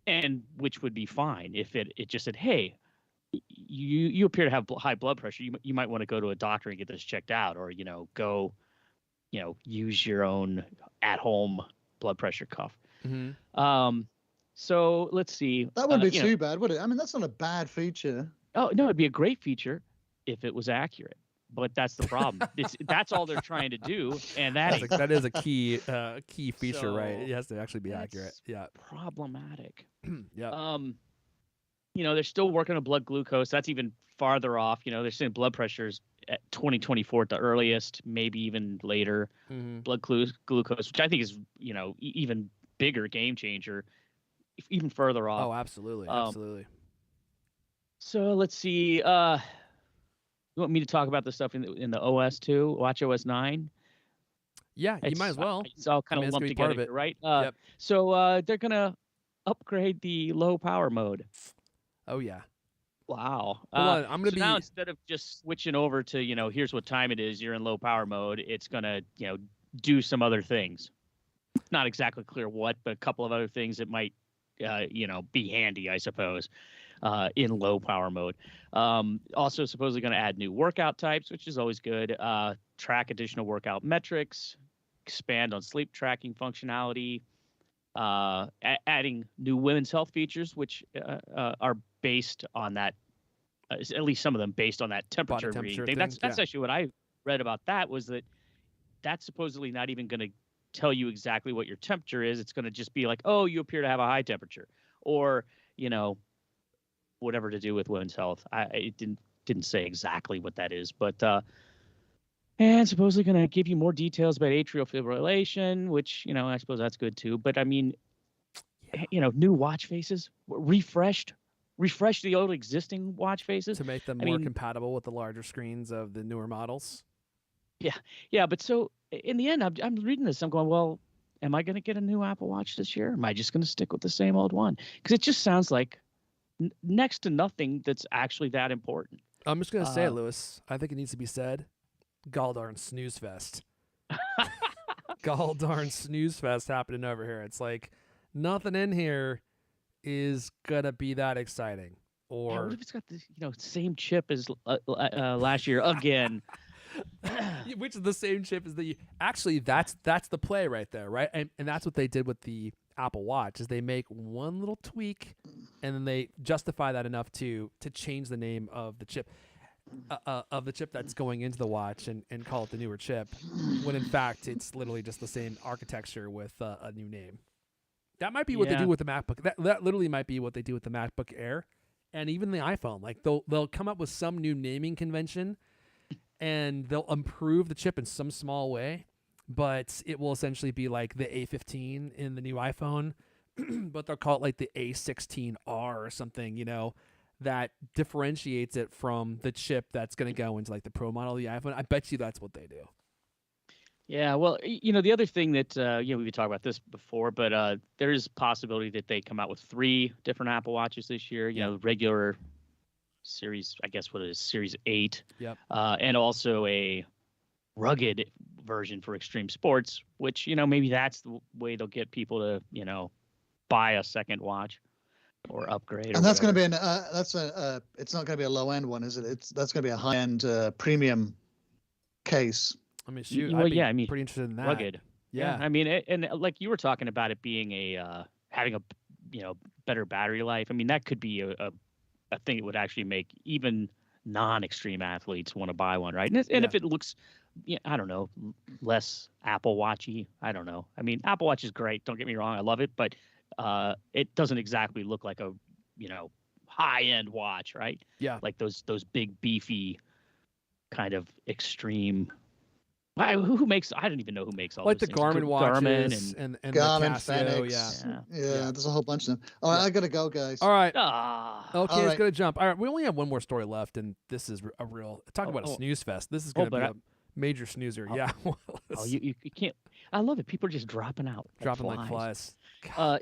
And which would be fine if it just said, hey, you appear to have high blood pressure. You might want to go to a doctor and get this checked out, or go use your own at-home blood pressure cuff. Mm-hmm. So let's see. That wouldn't be too bad, would it? I mean, that's not a bad feature. Oh no, it'd be a great feature if it was accurate. But that's the problem. That's all they're trying to do, and That is a key feature, right? So It has to actually be that's accurate. Yeah. problematic. Yeah. They're still working on blood glucose. That's even farther off. They're saying blood pressures at 2024 at the earliest, maybe even later. Mm-hmm. Blood glucose, which I think is even bigger game changer, even further off. Oh, absolutely. Absolutely. So let's see. You want me to talk about the stuff in the OS too? Watch OS 9. Yeah, you might as well. It's all kind I mean, of it's lumped gonna be part together, of it. right? Yep. So they're gonna upgrade the low power mode. Oh, yeah. Wow. Hold on, I'm gonna so now instead of just switching over to here's what time it is, you're in low power mode. It's gonna do some other things. Not exactly clear what, but a couple of other things that might be handy, I suppose, in low power mode. Also supposedly going to add new workout types, which is always good. Track additional workout metrics, expand on sleep tracking functionality, adding new women's health features, which are based on that. At least some of them based on that temperature reading thing. That's actually what I read about. That was that's supposedly not even going to tell you exactly what your temperature is. It's going to just be like, oh, you appear to have a high temperature, or whatever to do with women's health. It didn't say exactly what that is, but and supposedly going to give you more details about atrial fibrillation, which I suppose that's good too. But I mean, new watch faces, refresh the old existing watch faces To make them more compatible with the larger screens of the newer models. Yeah, but so in the end, I'm reading this. I'm going, well, am I going to get a new Apple Watch this year? Am I just going to stick with the same old one? Because it just sounds like next to nothing that's actually that important. I'm just gonna say it, Lewis. I think it needs to be said. Goldarn snooze fest. Goldarn snooze fest happening over here. It's like nothing in here is gonna be that exciting. Or what if it's got the same chip as last year again? Which is the same chip as the. Actually, that's the play right there, right? And that's what they did with the Apple Watch is they make one little tweak, and then they justify that enough to change the name of the chip. Of the chip that's going into the watch and call it the newer chip, when in fact it's literally just the same architecture with a new name. That might be what they Yeah. do with the MacBook. That literally might be what they do with the MacBook Air and even the iPhone. Like they'll come up with some new naming convention and they'll improve the chip in some small way, but it will essentially be like the A15 in the new iPhone, but they'll call it like the A16R or something, that differentiates it from the chip that's going to go into like the Pro model of the iPhone. I bet you that's what they do. Yeah, well, the other thing that we've talked about this before, but there is a possibility that they come out with 3 different Apple Watches this year. Regular series, I guess what it is, Series 8. Yep. And also a rugged version for extreme sports, which maybe that's the way they'll get people to buy a second watch or upgrade. And that's going to be it's not going to be a low end one, is it? That's going to be a high end premium case. I mean, shoot, Well, I'd be yeah, I mean, pretty interested in that. rugged. Yeah. I mean, and like you were talking about it being having a better battery life. I mean, that could be a thing that would actually make even non-extreme athletes want to buy one, right? And if it looks, I don't know, less Apple Watchy, I don't know. I mean, Apple Watch is great. Don't get me wrong, I love it, but it doesn't exactly look like a high-end watch, right? Yeah. Like those big beefy kind of extreme. Who makes? I don't even know who makes all Like those the things. Garmin watches and and Garmin, the Casio, Fenix. yeah. Yeah, there's a whole bunch of them. All right, I got to go, guys. All right. Ah. Okay, All it's right. gonna jump. All right, we only have one more story left, and this is a real talk about a snooze fest. This is gonna be a major snoozer. Yeah. You can't. I love it. People are just dropping out, dropping like flies.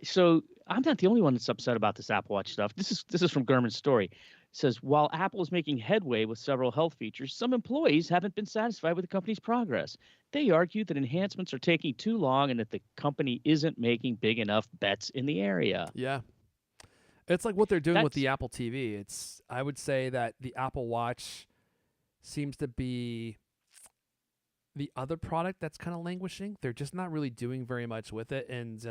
So I'm not the only one that's upset about this Apple Watch stuff. This is from Gurman's story. It says while Apple is making headway with several health features, some employees haven't been satisfied with the company's progress. They argue that enhancements are taking too long and that the company isn't making big enough bets in the area. Yeah. It's like what they're doing with the Apple TV. I would say that the Apple Watch seems to be the other product that's kind of languishing. They're just not really doing very much with it, and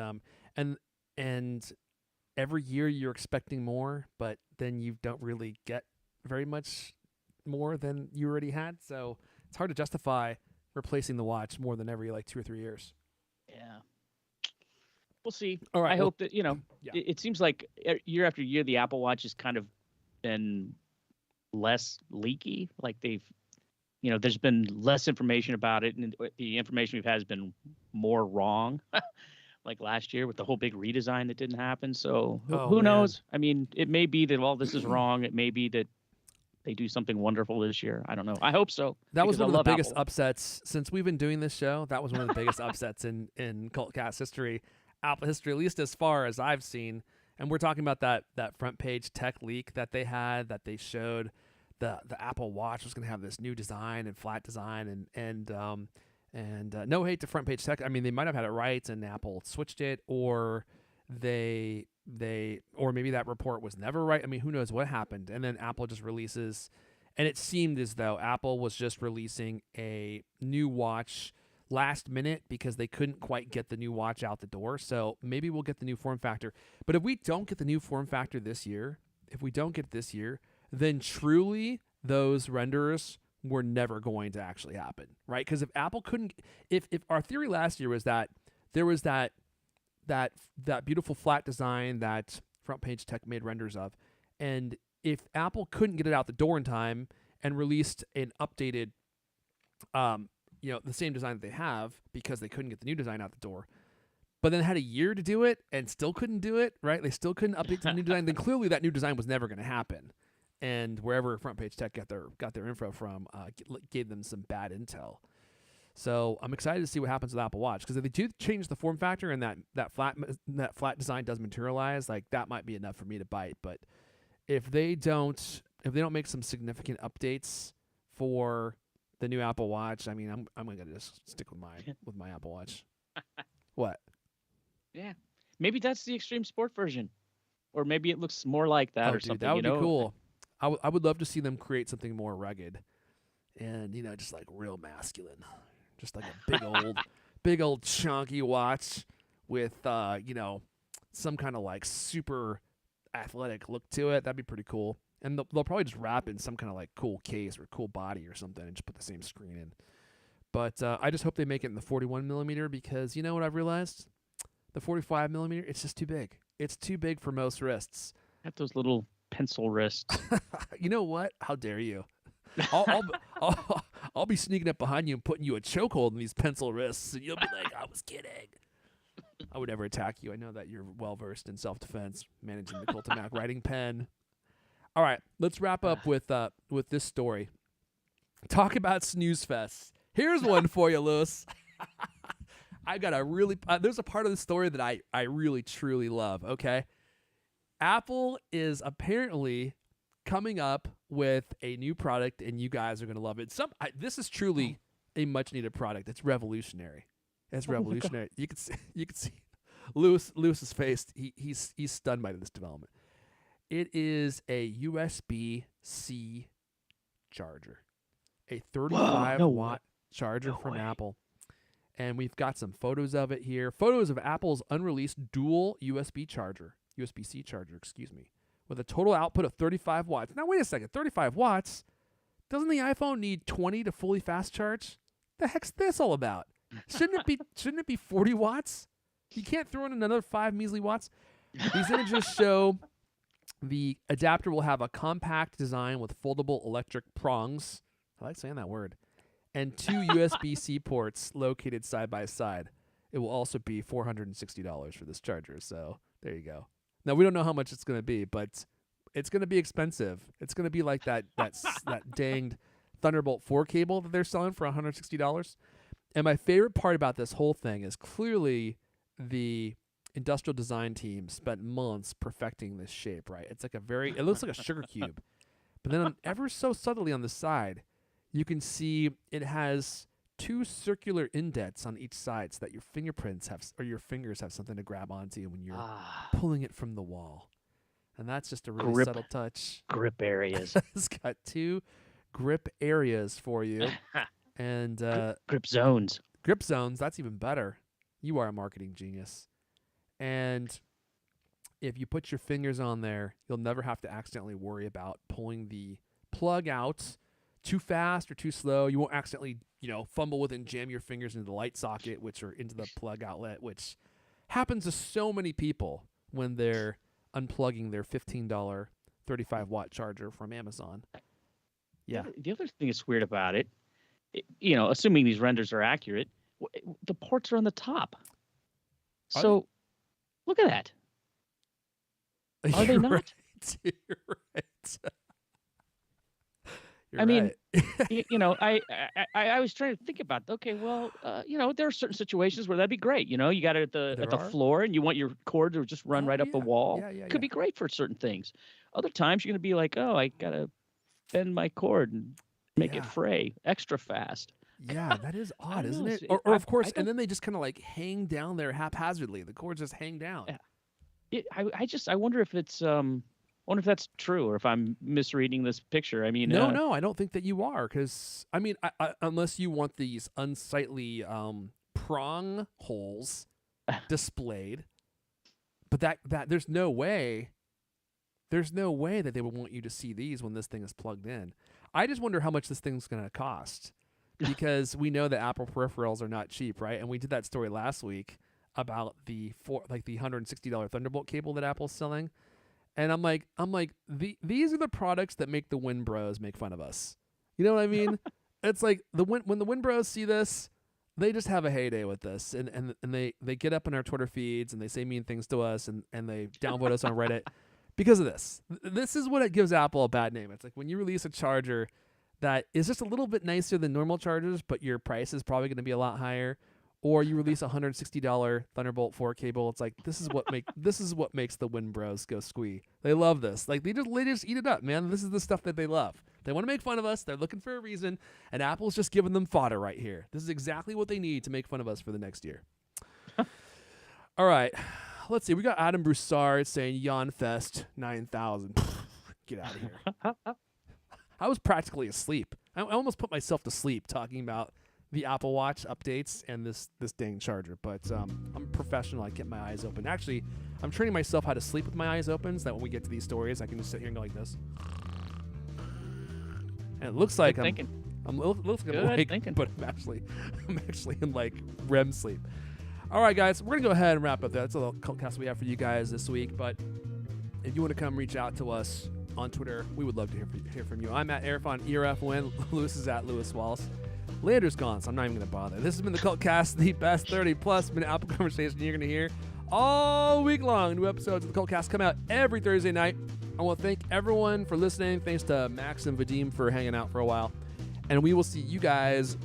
every year you're expecting more, but then you don't really get very much more than you already had. So it's hard to justify replacing the watch more than every 2 or 3 years. Yeah. We'll see. All right. I hope that, it seems like year after year, the Apple Watch has kind of been less leaky. Like there's been less information about it, and the information we've had has been more wrong. Like last year with the whole big redesign that didn't happen. So who knows? I mean, it may be that all this is wrong. It may be that they do something wonderful this year. I don't know. I hope so. That was one of the biggest Apple. upsets since we've been doing this show. That was one of the biggest upsets in CultCast history, Apple history, at least as far as I've seen. And we're talking about that front page tech leak that they had, that they showed the Apple Watch was going to have this new design and flat design and no hate to front page tech. I mean, they might have had it right and Apple switched it, or or maybe that report was never right. I mean, who knows what happened? And then Apple just releases, and it seemed as though Apple was just releasing a new watch last minute because they couldn't quite get the new watch out the door. So maybe we'll get the new form factor. But if we don't get the new form factor this year, then truly those renderers were never going to actually happen, right? Because if Apple couldn't, if our theory last year was that there was that beautiful flat design that front page tech made renders of, and if Apple couldn't get it out the door in time and released an updated, the same design that they have because they couldn't get the new design out the door, but then had a year to do it and still couldn't do it, right? They still couldn't update to the new design. Then clearly that new design was never going to happen. And wherever Front Page Tech got their info from, gave them some bad intel. So I'm excited to see what happens with Apple Watch, because if they do change the form factor and that flat design does materialize, like that might be enough for me to bite. But if they don't make some significant updates for the new Apple Watch, I mean, I'm gonna just stick with my Apple Watch. What? Yeah, maybe that's the extreme sport version, or maybe it looks more like that or Dude, something. that would be cool. I would love to see them create something more rugged, and just like real masculine, just like a big old chunky watch with some kind of like super athletic look to it. That'd be pretty cool. And they'll probably just wrap in some kind of like cool case or cool body or something and just put the same screen in. But I just hope they make it in the 41 millimeter, because you know what I've realized? The 45 millimeter, it's just too big. It's too big for most wrists. Got those little pencil wrists. You know what? How dare you? I'll be sneaking up behind you and putting you a chokehold in these pencil wrists, and you'll be like, "I was kidding." I would never attack you. I know that you're well versed in self-defense, managing the Cultimac writing pen. All right, let's wrap up with this story. Talk about snooze fests. Here's one for you, Lewis. I got a really there's a part of the story that I really truly love. Okay, Apple is apparently coming up with a new product, and you guys are gonna love it. This is truly a much needed product. It's revolutionary. It's revolutionary. You can see Lewis's face. He's stunned by this development. It is a USB-C charger, a 35-watt charger from Apple. And we've got some photos of it here. Photos of Apple's unreleased dual USB-C charger, with a total output of 35 watts. Now, wait a second. 35 watts? Doesn't the iPhone need 20 to fully fast charge? The heck's this all about? Shouldn't it be 40 watts? You can't throw in another 5 measly watts? These images show the adapter will have a compact design with foldable electric prongs. I like saying that word. And 2 USB-C ports located side by side. It will also be $460 for this charger. So there you go. Now, we don't know how much it's going to be, but it's going to be expensive. It's going to be like that danged Thunderbolt 4 cable that they're selling for $160. And my favorite part about this whole thing is clearly the industrial design team spent months perfecting this shape, right? It's like it looks like a sugar cube. But then ever so subtly on the side, you can see it has 2 circular indents on each side so that your fingerprints your fingers have something to grab onto when you're pulling it from the wall. And that's just a really subtle touch. Grip areas. It's got 2 grip areas for you. And grip zones. Grip zones, that's even better. You are a marketing genius. And if you put your fingers on there, you'll never have to accidentally worry about pulling the plug out too fast or too slow. You won't accidentally, fumble with and jam your fingers into the light socket, which are into the plug outlet, which happens to so many people when they're unplugging their $15 35-watt charger from Amazon. Yeah. The other thing that's weird about it, assuming these renders are accurate, the ports are on the top. So look at that. Are they not? Right. You're right. I mean, I was trying to think about, okay, well, there are certain situations where that'd be great. You got it at the floor and you want your cord to just run right up the wall. Could be great for certain things. Other times you're going to be like, oh, I got to bend my cord and make it fray extra fast. Yeah, that is odd, isn't it? Or of course, and then they just kind of like hang down there haphazardly. The cords just hang down. I wonder if it's I wonder if that's true or if I'm misreading this picture. I mean, no, I don't think that you are, because I mean, unless you want these unsightly prong holes displayed, but that there's no way that they would want you to see these when this thing is plugged in. I just wonder how much this thing's going to cost, because we know that Apple peripherals are not cheap, right? And we did that story last week about the $160 Thunderbolt cable that Apple's selling. And I'm like, these are the products that make the Win Bros make fun of us. You know what I mean? It's like when the Win Bros see this, they just have a heyday with this, and they get up in our Twitter feeds and they say mean things to us, and they downvote us on Reddit because of this. This is what it gives Apple a bad name. It's like when you release a charger that is just a little bit nicer than normal chargers, but your price is probably going to be a lot higher. Or you release a $160 Thunderbolt 4 cable. It's like this is what makes the Win Bros go squee. They love this. Like they just eat it up, man. This is the stuff that they love. They want to make fun of us. They're looking for a reason, and Apple's just giving them fodder right here. This is exactly what they need to make fun of us for the next year. All right, let's see. We got Adam Broussard saying Yawnfest 9000. Get out of here. I was practically asleep. I almost put myself to sleep talking about the Apple Watch updates and this dang charger, but I'm professional. I kept my eyes open. Actually, I'm training myself how to sleep with my eyes open, so that when we get to these stories, I can just sit here and go like this. And it looks like I'm awake, but I'm actually in like REM sleep. All right, guys, we're going to go ahead and wrap up there. That's a little CultCast we have for you guys this week. But if you want to come reach out to us on Twitter, we would love to hear from you. I'm at Airfon ERFWin. Lewis is at Lewis Wallace. Lander's gone, so I'm not even going to bother. This has been the CultCast, the best 30-plus minute Apple conversation you're going to hear all week long. New episodes of the CultCast come out every Thursday night. I want to thank everyone for listening. Thanks to Max and Vadim for hanging out for a while. And we will see you guys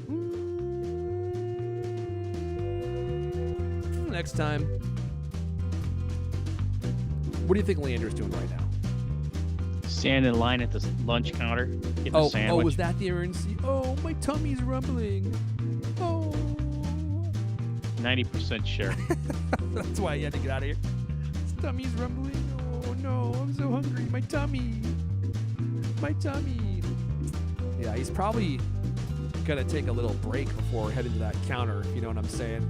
next time. What do you think Leander's doing right now? Stand in line at the lunch counter, getting a Oh, sandwich. was that the emergency? Oh, my tummy's rumbling. Oh. 90% sure. That's why you had to get out of here. His tummy's rumbling. Oh, no, I'm so hungry. My tummy. My tummy. Yeah, he's probably going to take a little break before heading to that counter, if you know what I'm saying.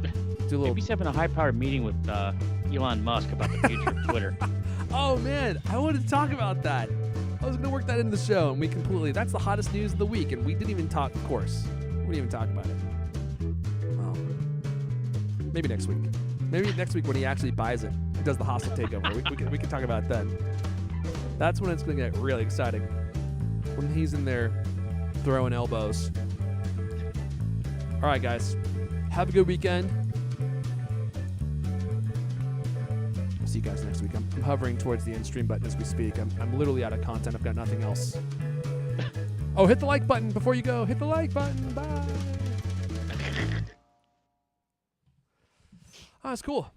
Do a little... Maybe he's having a high-powered meeting with Elon Musk about the future of Twitter. Oh, man, I wanted to talk about that. I was going to work that into the show, and that's the hottest news of the week, and we didn't even talk, of course. We didn't even talk about it. Well, maybe next week. Maybe next week when he actually buys it, he does the hostile takeover. we can talk about it then. That's when it's going to get really exciting. When he's in there throwing elbows. All right, guys. Have a good weekend. See you guys next week. I'm hovering towards the end stream button as we speak. I'm literally out of content. I've got nothing else. Oh, hit the like button before you go. Hit the like button. Bye. Oh, that's cool.